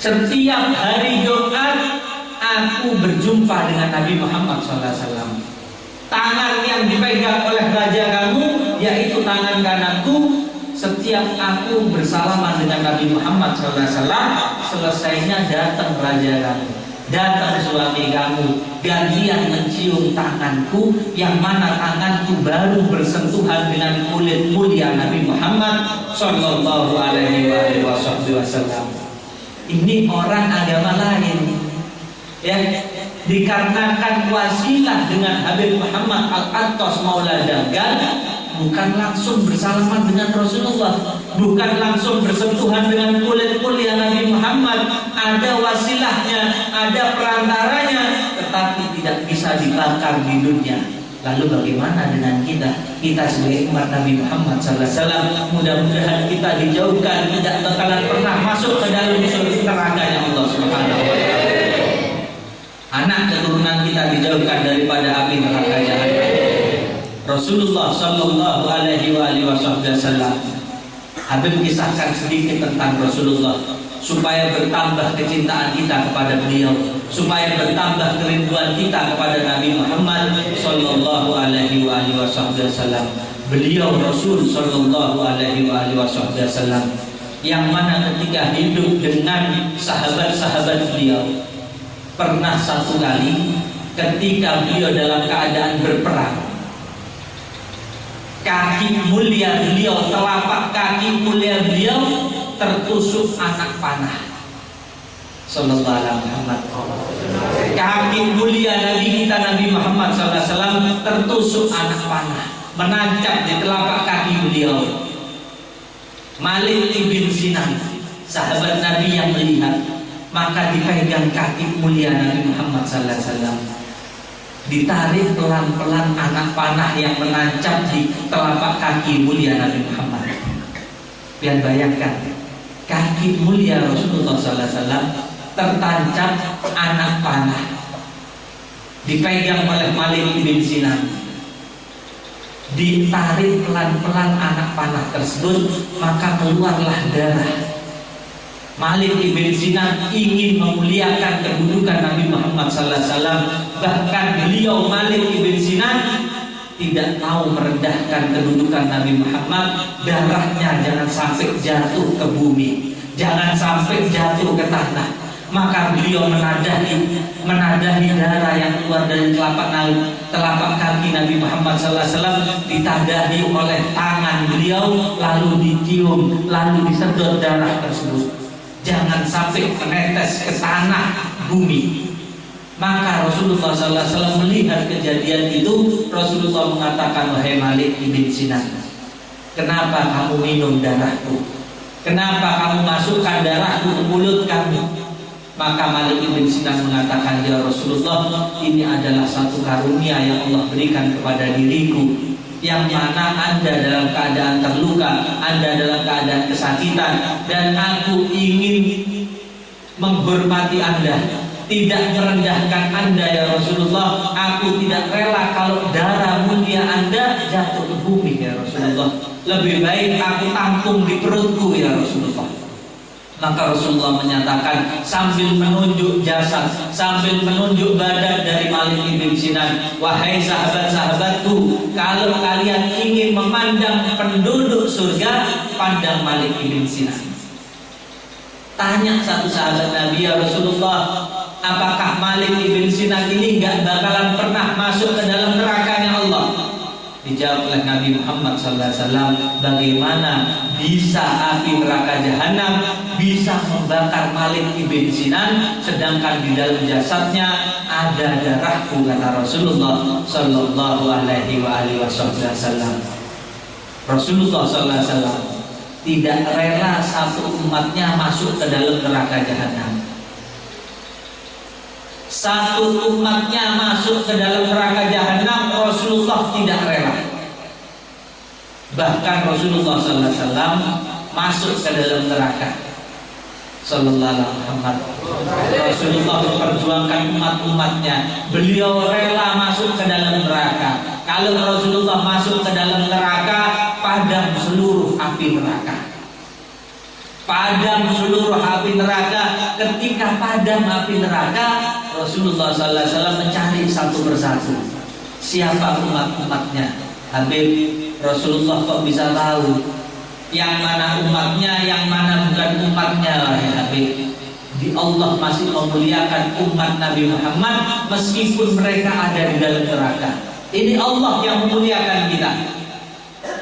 Setiap hari Jumat aku berjumpa dengan Nabi Muhammad SAW. Tangan yang dipegang oleh raja kamu, yaitu tangan kananku. Setiap aku bersalaman dengan Nabi Muhammad SAW, selesainya datang raja kamu, datang suami kamu, gantian mencium tanganku, yang mana tanganku baru bersentuhan dengan kulit mulia Nabi Muhammad Sallallahu Alaihi Wasallam. Ini orang agama lain, ya. Dikarenakan wasilah dengan Habib Muhammad Al-Attas Maula Dagan, bukan langsung bersalaman dengan Rasulullah, bukan langsung bersentuhan dengan kulit mulia Nabi Muhammad, ada wasilahnya, ada perantaranya, tetapi tidak bisa dibakar di dunia. Lalu bagaimana dengan kita? Kita sebagai umat Nabi Muhammad SAW, mudah-mudahan kita dijauhkan, tidak bakalan pernah masuk ke dalam neraka Allah Subhanahu wa Ta'ala. Anak keturunan kita dijauhkan daripada api neraka jahanam. Rasulullah Sallallahu Alaihi Wasallam, Habib kisahkan sedikit tentang Rasulullah supaya bertambah kecintaan kita kepada beliau, supaya bertambah kerinduan kita kepada Nabi Muhammad Sallallahu Alaihi Wasallam. Beliau Rasul Sallallahu Alaihi Wasallam yang mana ketika hidup dengan sahabat-sahabat beliau, pernah satu kali ketika beliau dalam keadaan berperang, kaki mulia beliau, telapak kaki mulia beliau tertusuk anak panah. Sallallahu alaihi Muhammad. Kaki mulia Nabi kita Nabi Muhammad SAW tertusuk anak panah, menancap di telapak kaki beliau. Malik ibn Sinan, sahabat Nabi yang melihat, maka dipegang kaki mulia Nabi Muhammad SAW, ditarik pelan-pelan anak panah yang menancap di telapak kaki mulia Nabi Muhammad. Biar bayangkan, kaki mulia Rasulullah SAW tertancap anak panah, dipegang oleh Malik bin Sinan, ditarik pelan-pelan anak panah tersebut, maka keluarlah darah. Malik bin Sinan ingin memuliakan kedudukan Nabi Muhammad SAW. Bahkan beliau Malik bin Sinan tidak mau merendahkan kedudukan Nabi Muhammad. Darahnya jangan sampai jatuh ke bumi, jangan sampai jatuh ke tanah. Maka beliau menadahi darah yang keluar dari telapak kaki Nabi Muhammad SAW, ditadahi oleh tangan beliau, lalu dicium, lalu disedot darah tersebut, jangan sampai menetes ke tanah bumi. Maka Rasulullah SAW melihat kejadian itu, Rasulullah mengatakan, wahai Malik bin Sinan, kenapa kamu minum darahku? Kenapa kamu masukkan darahku ke mulut kamu? Maka Malik bin Sinan mengatakan, ya Rasulullah, ini adalah satu karunia yang Allah berikan kepada diriku, yang mana Anda dalam keadaan terluka, Anda dalam keadaan kesakitan, dan aku ingin menghormati Anda, tidak merendahkan Anda ya Rasulullah. Aku tidak rela kalau darah mulia Anda jatuh ke bumi ya Rasulullah. Lebih baik aku tampung di perutku ya Rasulullah. Maka Rasulullah menyatakan sambil menunjuk jasad, sambil menunjuk badan dari Malik ibn Sinan, wahai sahabat-sahabatku, kalau kalian ingin memandang penduduk surga, pandang Malik ibn Sinan. Tanya satu sahabat Nabi, ya Rasulullah, apakah Malik ibn Sinan ini gak bakalan pernah masuk ke dalam nerakanya Allah? Dijawab oleh Nabi Muhammad SAW, bagaimana bisa api neraka jahanam bisa membakar Malik ibn Sinan, sedangkan di dalam jasadnya ada darahku, kata Rasulullah Sallallahu Alaihi Wasallam. Rasulullah SAW tidak rela satu umatnya masuk ke dalam neraka jahanam. Satu umatnya masuk ke dalam neraka jahanam, Rasulullah tidak rela. Bahkan Rasulullah SAW masuk ke dalam neraka. Sallallahu Alaihi Muhammad. Rasulullah memperjuangkan umat-umatnya. Beliau rela masuk ke dalam neraka. Kalau Rasulullah masuk ke dalam neraka, padam seluruh api neraka. Padam seluruh api neraka. Ketika padam api neraka, Rasulullah SAW mencari satu persatu. Siapa umat-umatnya? Habib, Rasulullah kok bisa tahu yang mana umatnya, yang mana bukan umatnya? Wahai Habib, di Allah masih memuliakan umat Nabi Muhammad meskipun mereka ada di dalam neraka. Ini Allah yang memuliakan kita.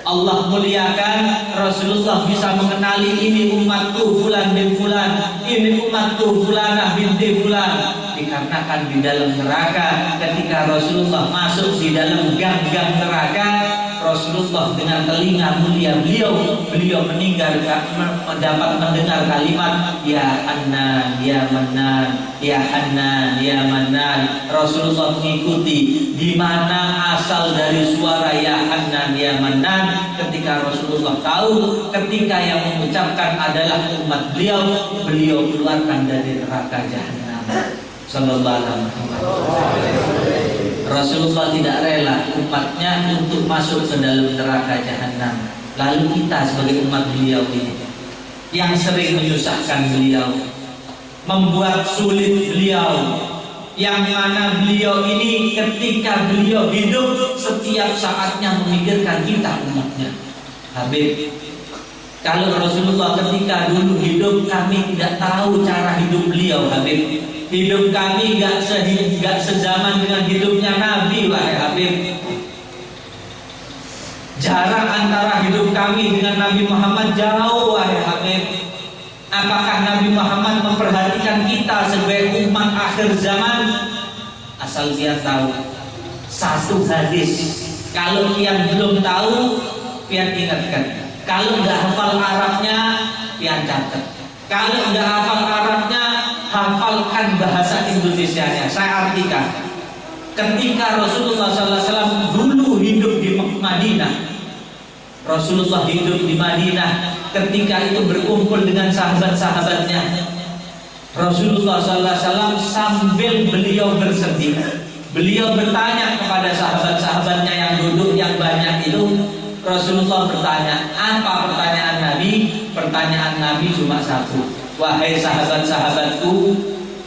Allah muliakan, Rasulullah bisa mengenali ini umatku fulan bin fulan, ini umatku fulanah binti fulan. Dikarenakan di dalam neraka, ketika Rasulullah masuk di dalam gang-gang neraka, Rasulullah dengan telinga mulia beliau mendapat mendengar kalimat ya Hannan ya Mannan, ya Hannan ya Mannan. Rasulullah mengikuti di mana asal dari suara ya Hannan ya Mannan. Ketika Rasulullah tahu ketika yang mengucapkan adalah umat beliau keluarkan dari neraka jahanam. Sallallahu alaihi wasallam. Rasulullah tidak rela umatnya untuk masuk ke dalam neraka jahanam. Lalu kita sebagai umat beliau ini yang sering menyusahkan beliau, membuat sulit beliau, yang mana beliau ini ketika beliau hidup setiap saatnya memikirkan kita umatnya. Habib, kalau Rasulullah ketika dulu hidup kami tidak tahu cara hidup beliau, Habib. Hidup kami gak sezaman dengan hidupnya Nabi, wahai Habib. Jarak antara hidup kami dengan Nabi Muhammad jauh, wahai Habib. Apakah Nabi Muhammad memperhatikan kita sebagai umat akhir zaman? Asal dia tahu satu hadis, kalau yang belum tahu, pian ingatkan. Kalau nggak hafal Arabnya, pian catat. Kalau nggak hafal Arabnya, hafalkan bahasa Indonesianya. Saya artikan. Ketika Rasulullah SAW dulu hidup di Madinah, Rasulullah hidup di Madinah. Ketika itu berkumpul dengan sahabat-sahabatnya, Rasulullah SAW sambil beliau bersedih, beliau bertanya kepada sahabat-sahabatnya yang duduk yang banyak itu. Rasulullah bertanya, apa pertanyaan Nabi? Pertanyaan Nabi cuma satu. Wahai sahabat-sahabatku,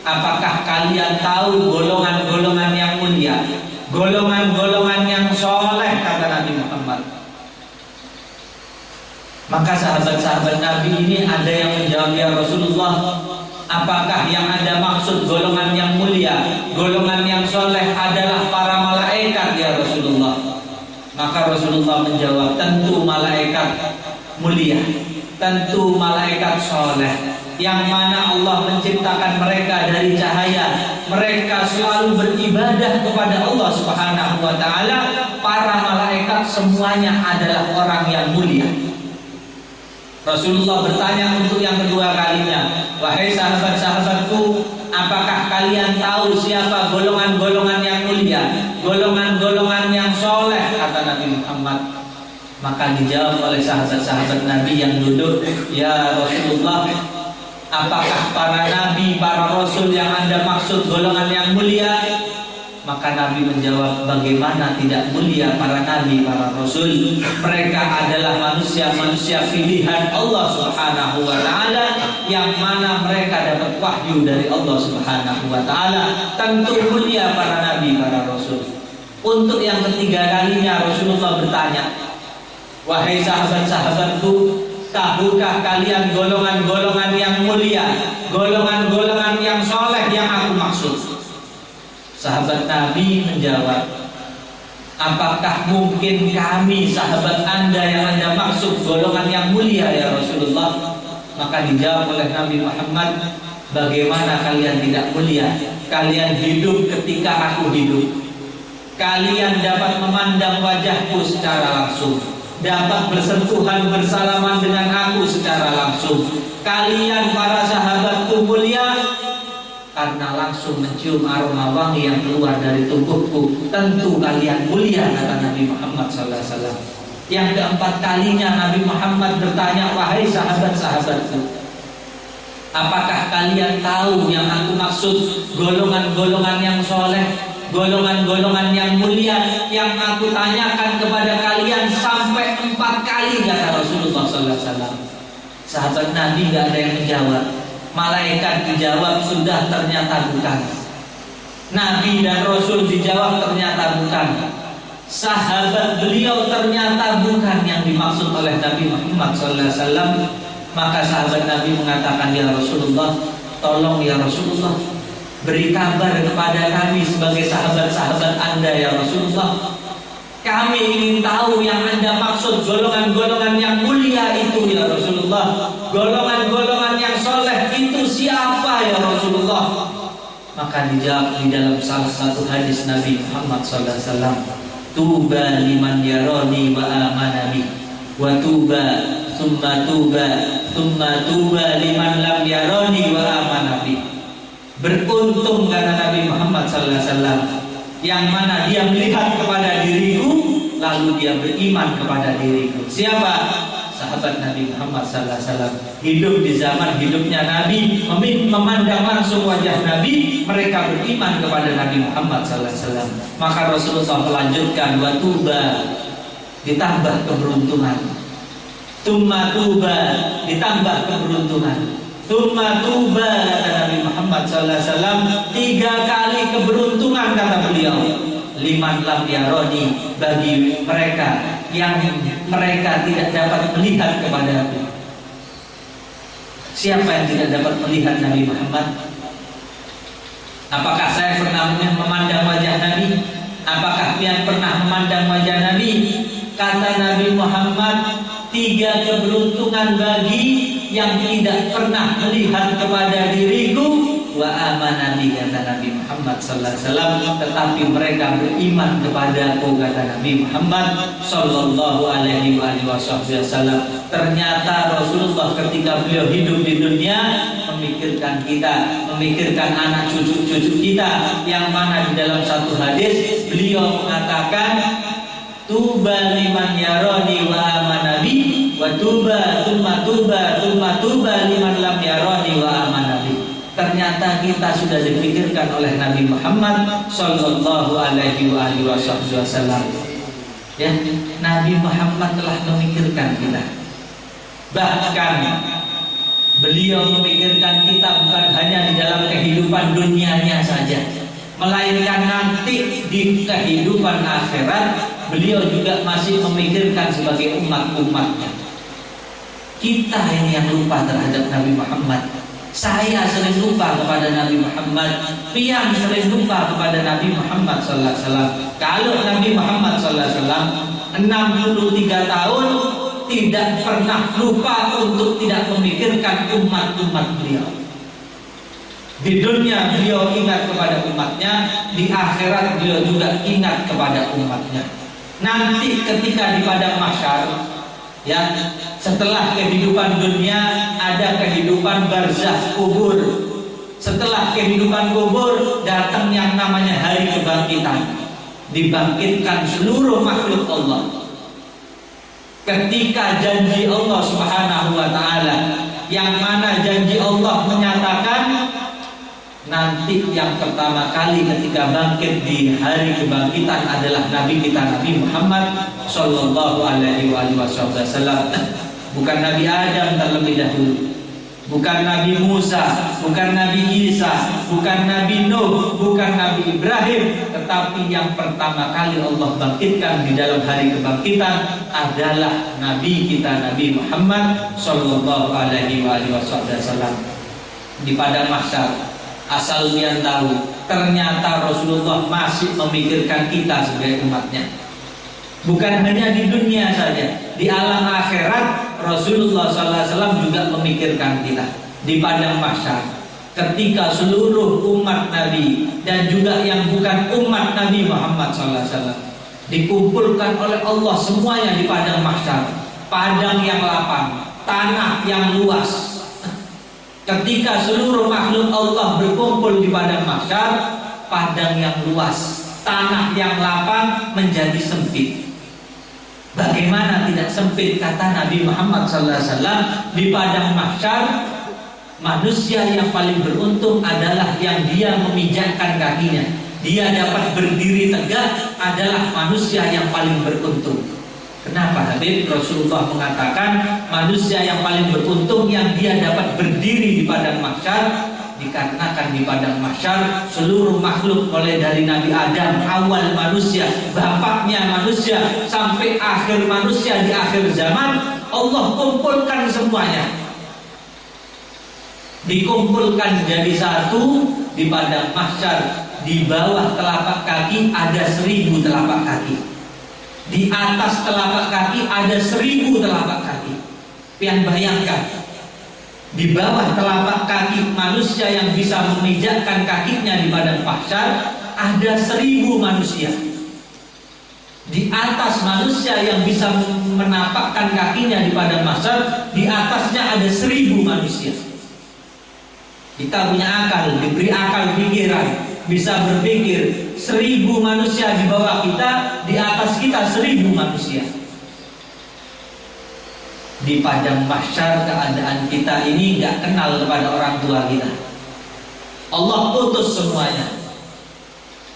apakah kalian tahu golongan-golongan yang mulia, golongan-golongan yang soleh, kata Nabi Muhammad. Maka sahabat-sahabat Nabi ini ada yang menjawab, ya Rasulullah, apakah yang ada maksud golongan yang mulia, golongan yang soleh adalah para malaikat, ya Rasulullah? Maka Rasulullah menjawab, tentu malaikat mulia, tentu malaikat soleh, yang mana Allah menciptakan mereka dari cahaya. Mereka selalu beribadah kepada Allah Subhanahu wa ta'ala. Para malaikat semuanya adalah orang yang mulia. Rasulullah bertanya untuk yang kedua kalinya, wahai sahabat-sahabatku, apakah kalian tahu siapa golongan-golongan yang mulia, golongan-golongan yang soleh, kata Nabi Muhammad. Maka dijawab oleh sahabat-sahabat Nabi yang duduk, ya Rasulullah, apakah para nabi, para rasul yang Anda maksud golongan yang mulia? Maka Nabi menjawab, bagaimana tidak mulia para nabi, para rasul? Mereka adalah manusia-manusia pilihan Allah Subhanahu wa ta'ala, yang mana mereka dapat wahyu dari Allah Subhanahu wa ta'ala. Tentu mulia para nabi, para rasul. Untuk yang ketiga kalinya Rasulullah bertanya, wahai sahabat-sahabatku, tahukah kalian golongan-golongan yang mulia, golongan-golongan yang soleh yang aku maksud? Sahabat Nabi menjawab, apakah mungkin kami sahabat Anda yang Anda maksud golongan yang mulia ya Rasulullah? Maka dijawab oleh Nabi Muhammad, bagaimana kalian tidak mulia? Kalian hidup ketika aku hidup. Kalian dapat memandang wajahku secara langsung, dapat bersentuhan bersalaman dengan aku secara langsung. Kalian para sahabatku mulia karena langsung mencium aroma wangi yang keluar dari tubuhku. Tentu kalian mulia, kata Nabi Muhammad SAW. Yang keempat kalinya Nabi Muhammad bertanya, wahai sahabat-sahabatku, apakah kalian tahu yang aku maksud golongan-golongan yang soleh, golongan-golongan yang mulia yang aku tanyakan kepada kalian sampai 4 kali, kata Rasulullah SAW. Sahabat Nabi gak ada yang menjawab. Malaikat dijawab sudah, ternyata bukan. Nabi dan Rasul dijawab ternyata bukan. Sahabat beliau ternyata bukan yang dimaksud oleh Nabi Muhammad SAW. Maka sahabat Nabi mengatakan, ya Rasulullah, tolong ya Rasulullah, beri kabar kepada kami sebagai sahabat-sahabat Anda ya Rasulullah. Kami ingin tahu yang Anda maksud golongan-golongan yang mulia itu ya Rasulullah. Golongan-golongan yang soleh itu siapa ya Rasulullah? Maka dijawab di dalam salah satu hadis Nabi Muhammad SAW, tuba liman yaroni wa amanabi, wa tuba summa tuba liman lam yaroni wa amanabi. Beruntung, kata Nabi Muhammad SAW, yang mana dia melihat kepada diriku lalu dia beriman kepada diriku. Siapa? Sahabat Nabi Muhammad SAW, hidup di zaman hidupnya Nabi, memandang langsung wajah Nabi, mereka beriman kepada Nabi Muhammad SAW. Maka Rasulullah melanjutkan, wa tuba, ditambah keberuntungan, tumma tuba, ditambah keberuntungan, tumma tuba, kata Nabi Muhammad SAW, 3 kali keberuntungan, kata beliau. Liman lam yaroni, bagi mereka yang mereka tidak dapat melihat kepada aku. Siapa yang tidak dapat melihat Nabi Muhammad? Apakah saya pernah memandang wajah Nabi? Apakah kalian pernah memandang wajah Nabi? Kata Nabi Muhammad, 3 keberuntungan bagi yang tidak pernah melihat kepada diriku, wa amanabi, kata Nabi Muhammad SAW, tetapi mereka beriman kepadaku, kata Nabi Muhammad SAW. Ternyata Rasulullah ketika beliau hidup di dunia memikirkan kita, memikirkan anak cucu-cucu kita, yang mana di dalam satu hadis beliau mengatakan, tuba liman yaroni wa amanabi, wa tuba tumma tuba liman lam yaroni wa amanabi. Ternyata kita sudah dipikirkan oleh Nabi Muhammad sallallahu alaihi wasallam. Ya, Nabi Muhammad telah memikirkan kita. Bahkan beliau memikirkan kita bukan hanya di dalam kehidupan dunianya saja, melainkan nanti di kehidupan akhirat beliau juga masih memikirkan sebagai umat-umatnya. Kita ini yang lupa terhadap Nabi Muhammad. Saya sering lupa kepada Nabi Muhammad, Pian sering lupa kepada Nabi Muhammad sallallahu alaihi wasallam. Kalau Nabi Muhammad sallallahu alaihi wasallam 63 tahun tidak pernah lupa untuk tidak memikirkan umat-umat beliau. Di dunia beliau ingat kepada umatnya, di akhirat beliau juga ingat kepada umatnya. Nanti ketika di padang mahsyar, ya, setelah kehidupan dunia ada kehidupan barzakh kubur. Setelah kehidupan kubur datang yang namanya hari kebangkitan. Dibangkitkan seluruh makhluk Allah. Ketika janji Allah Subhanahu wa taala, yang mana janji Allah menyatakan nanti yang pertama kali ketika bangkit di hari kebangkitan adalah Nabi kita Nabi Muhammad Sallallahu Alaihi Wasallam. Bukan Nabi Adam terlebih dahulu, bukan Nabi Musa, bukan Nabi Isa, bukan Nabi Nuh, bukan Nabi Ibrahim, tetapi yang pertama kali Allah bangkitkan di dalam hari kebangkitan adalah Nabi kita Nabi Muhammad Sallallahu Alaihi Wasallam. Di padang mahsyar, asal kalian tahu, ternyata Rasulullah masih memikirkan kita sebagai umatnya. Bukan hanya di dunia saja, di alam akhirat Rasulullah SAW juga memikirkan kita. Di padang mahsyar, ketika seluruh umat Nabi dan juga yang bukan umat Nabi Muhammad SAW dikumpulkan oleh Allah semuanya di padang mahsyar, padang yang lapang, tanah yang luas. Ketika seluruh makhluk Allah berkumpul di padang mahsyar, padang yang luas, tanah yang lapang menjadi sempit. Bagaimana tidak sempit, kata Nabi Muhammad SAW, di padang mahsyar manusia yang paling beruntung adalah yang dia memijakkan kakinya, dia dapat berdiri tegak, adalah manusia yang paling beruntung. Kenapa Habib? Rasulullah mengatakan manusia yang paling beruntung yang dia dapat berdiri di padang mahsyar, dikarenakan di padang mahsyar seluruh makhluk mulai dari Nabi Adam awal manusia, bapaknya manusia, sampai akhir manusia di akhir zaman, Allah kumpulkan semuanya, dikumpulkan jadi satu di padang mahsyar. Di bawah telapak kaki ada 1000 telapak kaki, di atas telapak kaki ada 1000 telapak kaki. Pian bayangkan, di bawah telapak kaki manusia yang bisa memijakkan kakinya di padang mahsyar ada 1000 manusia. Di atas manusia yang bisa menapakkan kakinya di padang mahsyar, di atasnya ada 1000 manusia. Kita punya akal, diberi akal pikiran, bisa berpikir 1000 manusia di bawah kita, di atas kita 1000 manusia. Di padang mahsyar keadaan kita ini gak kenal kepada orang tua kita. Allah putus semuanya,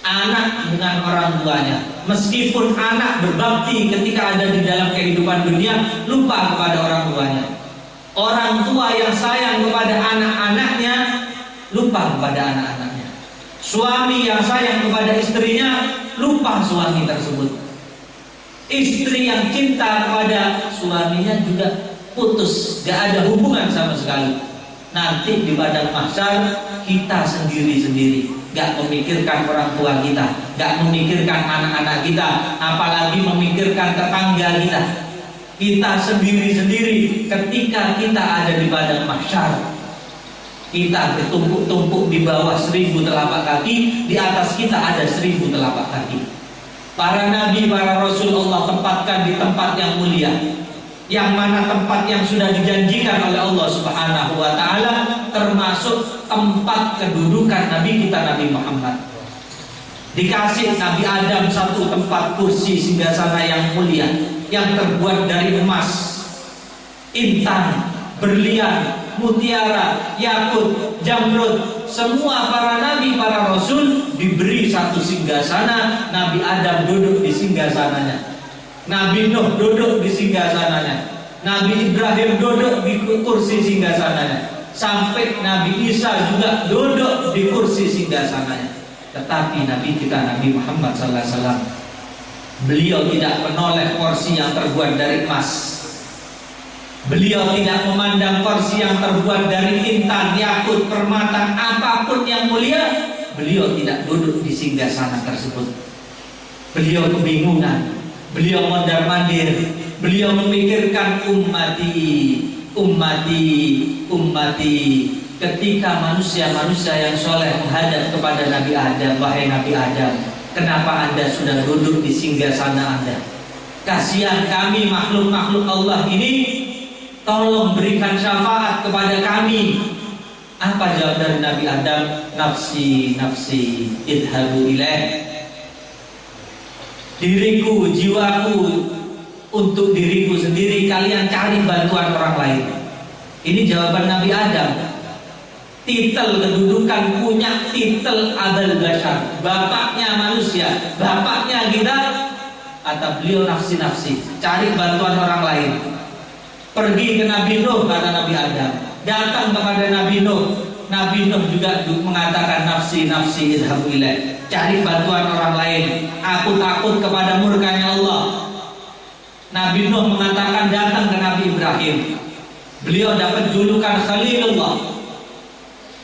anak dengan orang tuanya. Meskipun anak berbakti ketika ada di dalam kehidupan dunia, lupa kepada orang tuanya. Orang tua yang sayang kepada anak-anaknya, lupa kepada anak-anaknya. Suami yang sayang kepada istrinya, lupa suami tersebut. Istri yang cinta kepada suaminya juga putus, gak ada hubungan sama sekali. Nanti di padang mahsyar kita sendiri-sendiri, gak memikirkan orang tua kita, gak memikirkan anak-anak kita, apalagi memikirkan tetangga kita. Kita sendiri-sendiri ketika kita ada di padang mahsyar. Kita bertumpuk-tumpuk di bawah 1000 telapak kaki, di atas kita ada 1000 telapak kaki. Para nabi, para rasul Allah tempatkan di tempat yang mulia, yang mana tempat yang sudah dijanjikan oleh Allah Subhanahu wa ta'ala, termasuk tempat kedudukan Nabi kita Nabi Muhammad. Dikasih Nabi Adam satu tempat kursi singgasana yang mulia, yang terbuat dari emas, intan, berlian, mutiara, yakut, jamrud. Semua para nabi, para rasul diberi satu singgasana. Nabi Adam duduk di singgasananya, Nabi Nuh duduk di singgasananya, Nabi Ibrahim duduk di kursi singgasananya, sampai Nabi Isa juga duduk di kursi singgasananya. Tetapi Nabi kita Nabi Muhammad SAW, beliau tidak menoleh kursi yang terbuat dari emas. Beliau tidak memandang kursi yang terbuat dari intan, yakut, permata, apapun yang mulia. Beliau tidak duduk di singgasana tersebut. Beliau kebingungan, beliau mondar-mandir, beliau memikirkan ummati, ummati, ummati. Ketika manusia-manusia yang soleh menghadap kepada Nabi Adam, wahai Nabi Adam, kenapa Anda sudah duduk di singgasana Anda? Kasihan kami makhluk-makhluk Allah ini, tolong berikan syafaat kepada kami. Apa jawab dari Nabi Adam? Nafsi, nafsi, idhabu ilaih. Diriku, jiwaku, untuk diriku sendiri, kalian cari bantuan orang lain. Ini jawaban Nabi Adam. titel kedudukan, punya titel Abul Bashar, bapaknya manusia, bapaknya kita. Kata beliau nafsi-nafsi, cari bantuan orang lain. Pergi ke Nabi Nuh, kata Nabi Adam. Datang kepada Nabi Nuh. Nabi Nuh juga mengatakan nafsi-nafsi idhabu ilaih. Cari bantuan orang lain. Aku takut kepada murkanya Allah. Nabi Nuh mengatakan datang ke Nabi Ibrahim. Beliau dapat julukan Khalilullah.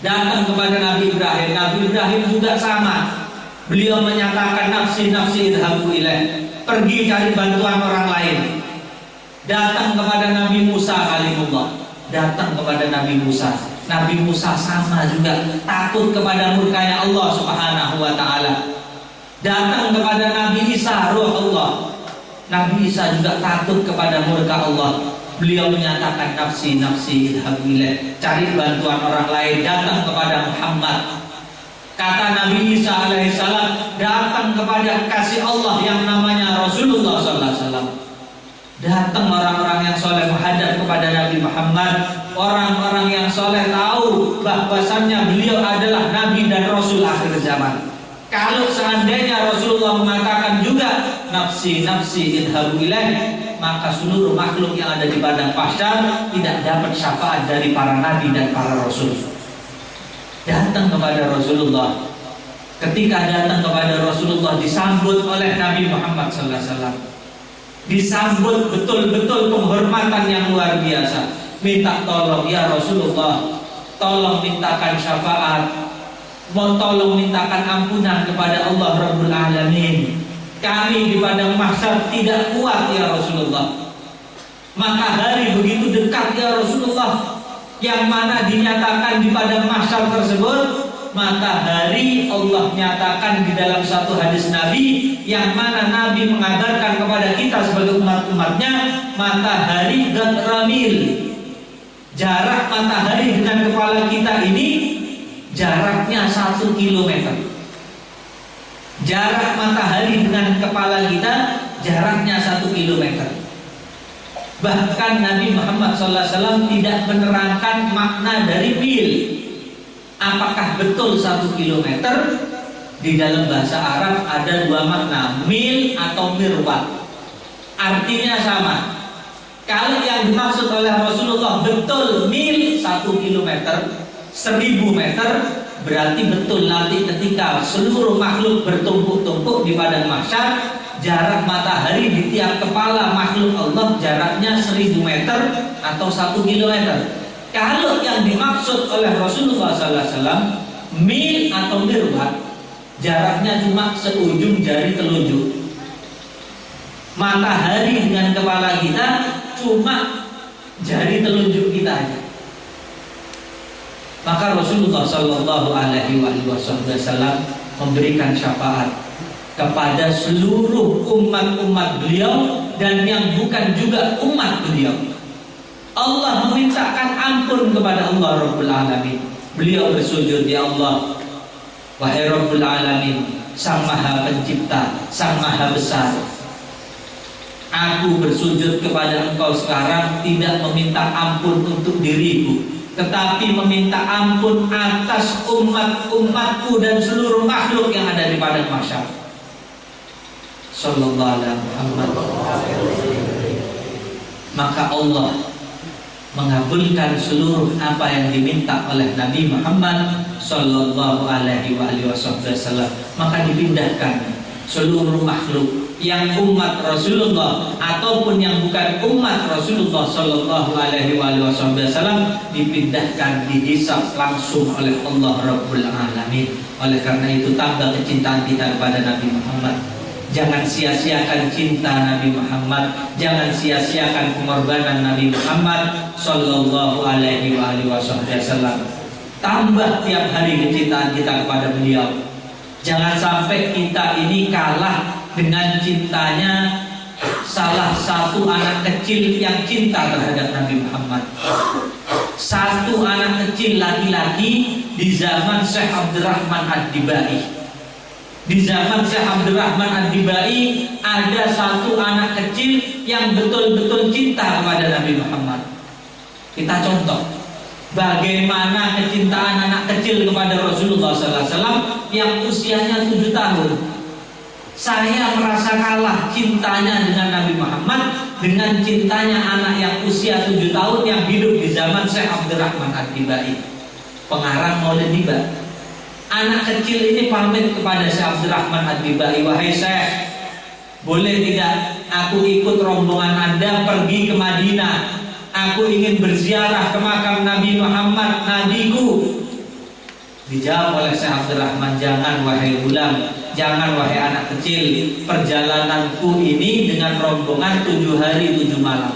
Datang kepada Nabi Ibrahim. Nabi Ibrahim juga sama. Beliau menyatakan nafsi-nafsi idhabu ilaih. Pergi cari bantuan orang lain. Datang kepada Nabi Musa kalimullah. Datang kepada Nabi Musa. Nabi Musa sama juga, takut kepada murkanya Allah Subhanahu wa ta'ala. Datang kepada Nabi Isa ruh Allah. Nabi Isa juga takut kepada murka Allah. Beliau menyatakan nafsi-nafsi idhabu ilaih. Cari bantuan orang lain. Datang kepada Muhammad. Kata Nabi Isa alaihissalam, datang kepada kasih Allah yang namanya Rasulullah sallallahu alaihi wasallam. Datang orang-orang yang soleh menghadap kepada Nabi Muhammad. Orang-orang yang soleh tahu bahwasannya beliau adalah Nabi dan Rasul akhir zaman. Kalau seandainya Rasulullah mengatakan juga nafsi-nafsi idhabu ilaih, maka seluruh makhluk yang ada di padang mahsyar tidak dapat syafaat dari para nabi dan para rasul. Datang kepada Rasulullah. Ketika datang kepada Rasulullah disambut oleh Nabi Muhammad sallallahu alaihi wasallam. Disambut betul-betul penghormatan yang luar biasa. Minta tolong ya Rasulullah, tolong mintakan syafaat, mau tolong mintakan ampunan kepada Allah Rabbul Alamin. Kami di padang mahsyar tidak kuat ya Rasulullah. Maka hari begitu dekat ya Rasulullah, yang mana dinyatakan di padang mahsyar tersebut, matahari Allah nyatakan di dalam satu hadis Nabi, yang mana Nabi mengabarkan kepada kita sebagai umat-umatnya, matahari dan ramil. Jarak matahari dengan kepala kita ini jaraknya 1 kilometer. Jarak matahari dengan kepala kita jaraknya 1 kilometer. Bahkan Nabi Muhammad SAW tidak menerangkan makna dari mil. Apakah betul 1 kilometer? Di dalam bahasa Arab ada 2 makna, mil atau mirwat. Artinya sama. Kalau yang dimaksud oleh Rasulullah betul mil 1 kilometer, 1000 meter, berarti betul nanti ketika seluruh makhluk bertumpuk-tumpuk di padang mahsyar, jarak matahari di tiap kepala makhluk Allah jaraknya 1000 meter atau 1 kilometer. Kalau yang dimaksud oleh Rasulullah SAW mil atau mirwat, jaraknya cuma seujung jari telunjuk. Matahari dengan kepala kita cuma jari telunjuk kita aja. Maka Rasulullah Sallallahu Alaihi Wasallam memberikan syafaat kepada seluruh umat-umat beliau dan yang bukan juga umat beliau. Allah memintakan ampun kepada Allah Rabbul Alamin. Beliau bersujud, ya Allah, wahai Rabbul Alamin, Sang Maha Pencipta, Sang Maha Besar, aku bersujud kepada Engkau sekarang tidak meminta ampun untuk diriku, tetapi meminta ampun atas umat-umatku dan seluruh makhluk yang ada di padang mahsyar. Sallallahu alaihi Muhammad. Maka Allah mengabulkan seluruh apa yang diminta oleh Nabi Muhammad Sallallahu alaihi wasallam. Maka dipindahkan seluruh makhluk yang umat Rasulullah ataupun yang bukan umat Rasulullah Sallallahu alaihi wasallam dipindahkan, dihisab langsung oleh Allah Rabbul Alamin. Oleh karena itu tanggal kecintaan kita kepada Nabi Muhammad. Jangan sia-siakan cinta Nabi Muhammad, jangan sia-siakan pengorbanan Nabi Muhammad Sallallahu alaihi wasallam. Tambah tiap hari kecintaan kita kepada beliau. Jangan sampai kita ini kalah dengan cintanya salah satu anak kecil yang cinta terhadap Nabi Muhammad. Satu anak kecil laki-laki di zaman Syekh Abdurrahman Ad-Dibai. Di zaman Syekh Abdurrahman Ad-Dibai ada satu anak kecil yang betul-betul cinta kepada Nabi Muhammad. Kita contoh, Bagaimana kecintaan anak kecil kepada Rasulullah SAW yang usianya 7 tahun. Saya merasa kalah cintanya dengan Nabi Muhammad dengan cintanya anak yang usia 7 tahun yang hidup di zaman Syekh Abdurrahman Ad-Dibai, pengarang Maulid Tiba. Anak kecil ini pamit kepada Syekh Abdurrahman Ad-Dibai, "Wahai Syekh, boleh tidak aku ikut rombongan Anda pergi ke Madinah? Aku ingin berziarah ke makam Nabi Muhammad, nabiku." Dijawab oleh Syekh Abdurrahman, "Jangan wahai ulam, jangan wahai anak kecil. Perjalananku ini dengan rombongan 7 hari 7 malam.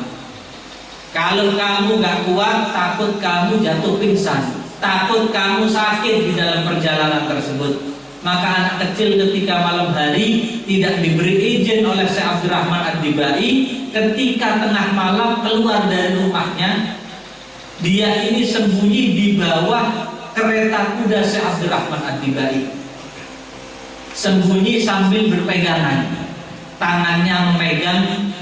Kalau kamu gak kuat, takut kamu jatuh pingsan, takut kamu sakit di dalam perjalanan tersebut." Maka anak kecil ketika malam hari tidak diberi izin oleh Syekh Abdurrahman Ad-Dibai, ketika tengah malam keluar dari rumahnya, dia ini sembunyi di bawah kereta kuda Syekh Abdurrahman Ad-Dibai. Sembunyi sambil berpegangan, tangannya memegang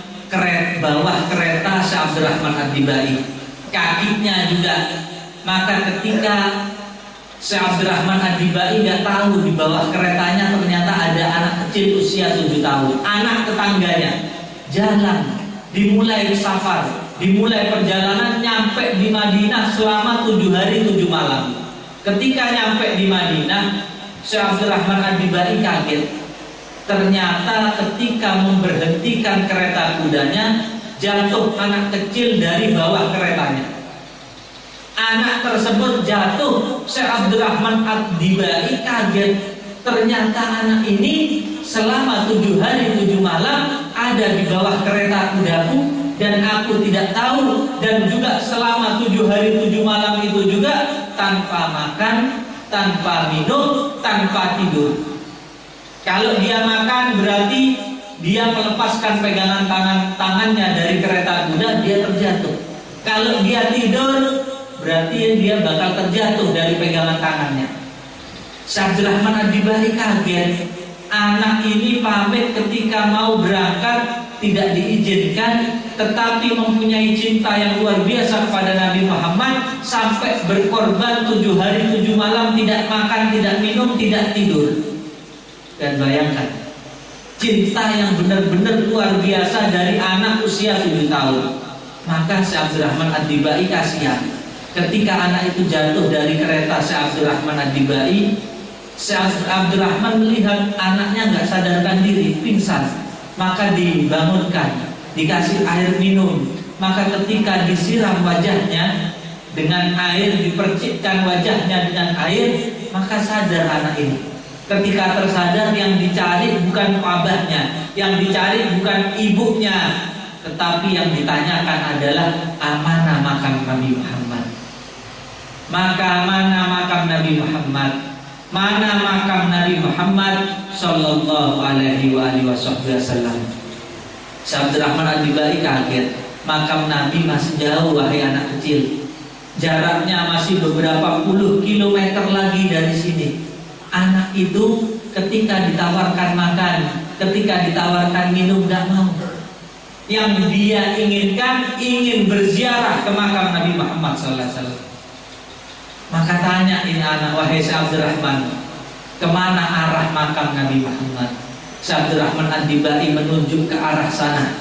bawah kereta Syekh Abdurrahman Ad-Dibai, kakinya juga. Maka ketika Syekh Abdurrahman Ad-Dibai nggak tahu di bawah keretanya ternyata ada anak kecil usia 7 tahun, anak tetangganya. Jalan, dimulai safar, dimulai perjalanan, nyampe di Madinah selama 7 hari 7 malam. Ketika nyampe di Madinah, Syekh Abdurrahman Ad-Dibai kaget. Ternyata ketika memberhentikan kereta kudanya, jatuh anak kecil dari bawah keretanya. Anak tersebut jatuh, Syekh Abdurrahman Ad-Dibai kaget. Ternyata anak ini selama 7 hari 7 malam ada di bawah kereta kudaku dan aku tidak tahu. Dan juga selama 7 hari 7 malam itu juga tanpa makan, tanpa minum, tanpa tidur. Kalau dia makan berarti dia melepaskan pegangan tangannya dari kereta kuda, dia terjatuh. Kalau dia tidur berarti dia bakal terjatuh dari pegangan tangannya. Syekh Abdurrahman Ad-Dibai kaget. Anak ini pamit ketika mau berangkat tidak diizinkan, tetapi mempunyai cinta yang luar biasa kepada Nabi Muhammad sampai berkorban 7 hari 7 malam tidak makan, tidak minum, tidak tidur. Dan bayangkan, cinta yang benar-benar luar biasa dari anak usia 7 tahun. Maka Syekh Abdurrahman Ad-Dibai kasihan. Ketika anak itu jatuh dari kereta Syekh Abdurrahman Ad-Dibai, Syekh Abdurrahman melihat anaknya nggak sadarkan diri, pingsan. Maka dibangunkan, dikasih air minum. Maka ketika disiram wajahnya dengan air, dipercikkan wajahnya dengan air, maka sadar anak ini. Ketika tersadar, yang dicari bukan abahnya, yang dicari bukan ibunya, tetapi yang ditanyakan adalah mana makam Nabi Muhammad. Maka mana makam Nabi Muhammad? Mana makam Nabi Muhammad sallallahu alaihi wasallam? Syekh Abdurrahman Ad-Dibai kaget. Makam Nabi masih jauh wahai anak kecil. Jaraknya masih beberapa puluh kilometer lagi dari sini. Anak itu ketika ditawarkan makan, ketika ditawarkan minum tidak mau. Yang dia inginkan, ingin berziarah ke makam Nabi Muhammad sallallahu alaihi wasallam. Maka tanya ini anak, "Wahai Syekh Abdurrahman, kemana arah makam Nabi Muhammad?" Syekh Abdurrahman Ad-Dibai menunjuk ke arah sana.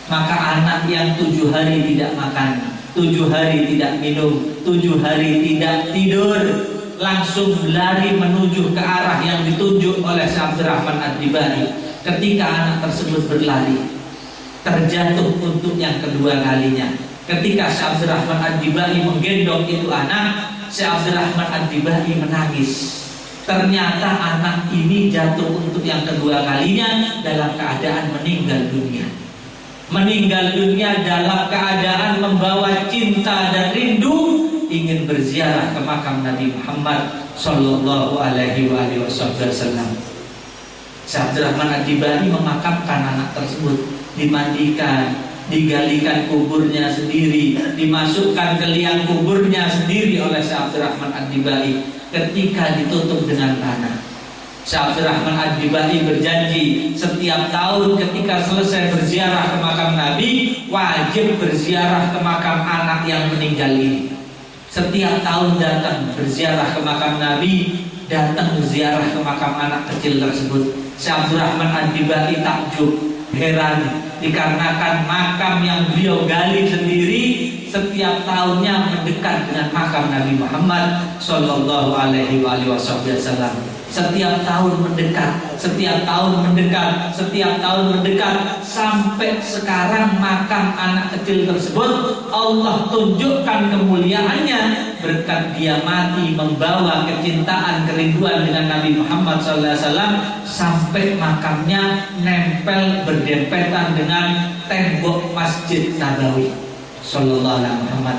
Maka anak yang 7 hari tidak makan, 7 hari tidak minum, 7 hari tidak tidur, langsung lari menuju ke arah yang ditunjuk oleh Syekh Abdurrahman Ad-Dibai. Ketika anak tersebut berlari, terjatuh untuk yang kedua kalinya. Ketika Syekh Abdurrahman Ad-Dibai menggendong itu anak, Syekh Abdurrahman Ad-Dibai menangis. Ternyata anak ini jatuh untuk yang kedua kalinya dalam keadaan meninggal dunia. Meninggal dunia dalam keadaan membawa cinta dan rindu ingin berziarah ke makam Nabi Muhammad sallallahu alaihi wasallam. Syekh Abdurrahman Ad-Dibai memakamkan anak tersebut, dimandikan, digalikan kuburnya sendiri, dimasukkan ke liang kuburnya sendiri oleh Syekh Abdurrahman Ad-Dibai. Ketika ditutup dengan tanah, Syekh Abdurrahman Ad-Dibai berjanji setiap tahun ketika selesai berziarah ke makam Nabi, wajib berziarah ke makam anak yang meninggal ini. Setiap tahun datang berziarah ke makam Nabi, datang berziarah ke makam anak kecil tersebut. Syekh Abdurrahman Ad-Dibai takjub, heran, dikarenakan makam yang beliau gali sendiri setiap tahunnya mendekat dengan makam Nabi Muhammad Sallallahu Alaihi Wasallam. Setiap tahun mendekat, setiap tahun mendekat, setiap tahun mendekat, sampai sekarang makam anak kecil tersebut Allah tunjukkan kemuliaannya berkat dia mati membawa kecintaan kerinduan dengan Nabi Muhammad SAW, sampai makamnya nempel berdempetan dengan tembok Masjid Nabawi Sallallahu Alaihi Muhammad.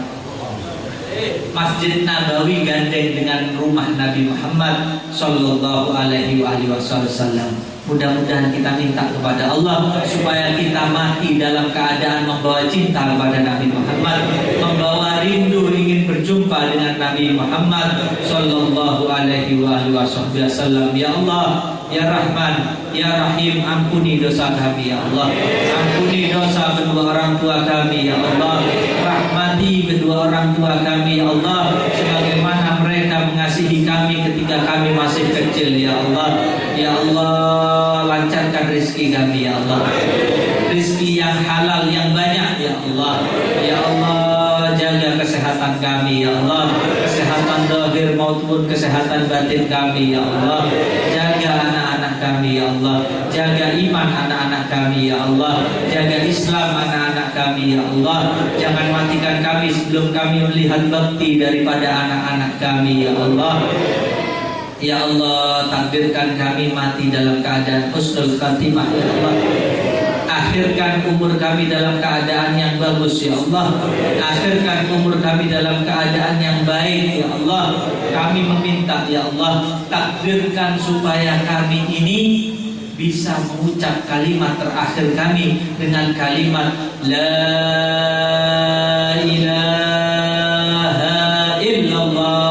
Masjid Nabawi gandeng dengan rumah Nabi Muhammad Sallallahu Alaihi Wasallam. Mudah-mudahan kita minta kepada Allah supaya kita mati dalam keadaan membawa cinta kepada Nabi Muhammad, membawa rindu ingin berjumpa dengan Nabi Muhammad Sallallahu Alaihi Wasallam. Ya Allah, Ya Rahman, Ya Rahim, ampuni dosa kami ya Allah, ampuni dosa kedua orang tua kami ya Allah, rahmati kedua orang tua kami ya Allah, sebagaimana mereka mengasihi kami ketika kami masih kecil ya Allah. Ya Allah, lancarkan rezeki kami ya Allah, rezeki yang halal yang banyak ya Allah. Ya Allah, jaga kesehatan kami ya Allah, kesehatan zahir maupun kesehatan batin kami ya Allah. Jaga anak-anak kami ya Allah, jaga iman anak-anak kami ya Allah, jaga Islam anak-anak kami ya Allah. Jangan matikan kami sebelum kami melihat bakti daripada anak-anak kami ya Allah. Ya Allah, takdirkan kami mati dalam keadaan husnul khatimah ya Allah. Akhirkan umur kami dalam keadaan yang bagus ya Allah. Akhirkan umur kami dalam keadaan yang baik ya Allah. Kami meminta ya Allah, takdirkan supaya kami ini bisa mengucap kalimat terakhir kami dengan kalimat La ilaha illallah.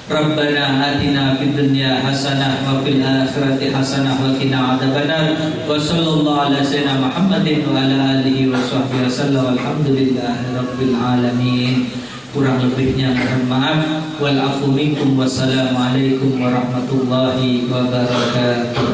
Rabbana atina fid dunya hasanah wa fil akhirati hasanah wa qina adzabannar. Wa sallallahu ala sayyidina Muhammadin wa ala alihi wa sahbihi wasallam. Alhamdulillahi rabbil alamin. Kurang lebihnya mohon maaf. Wal afu minkum wassalamu alaikum warahmatullahi wabarakatuh.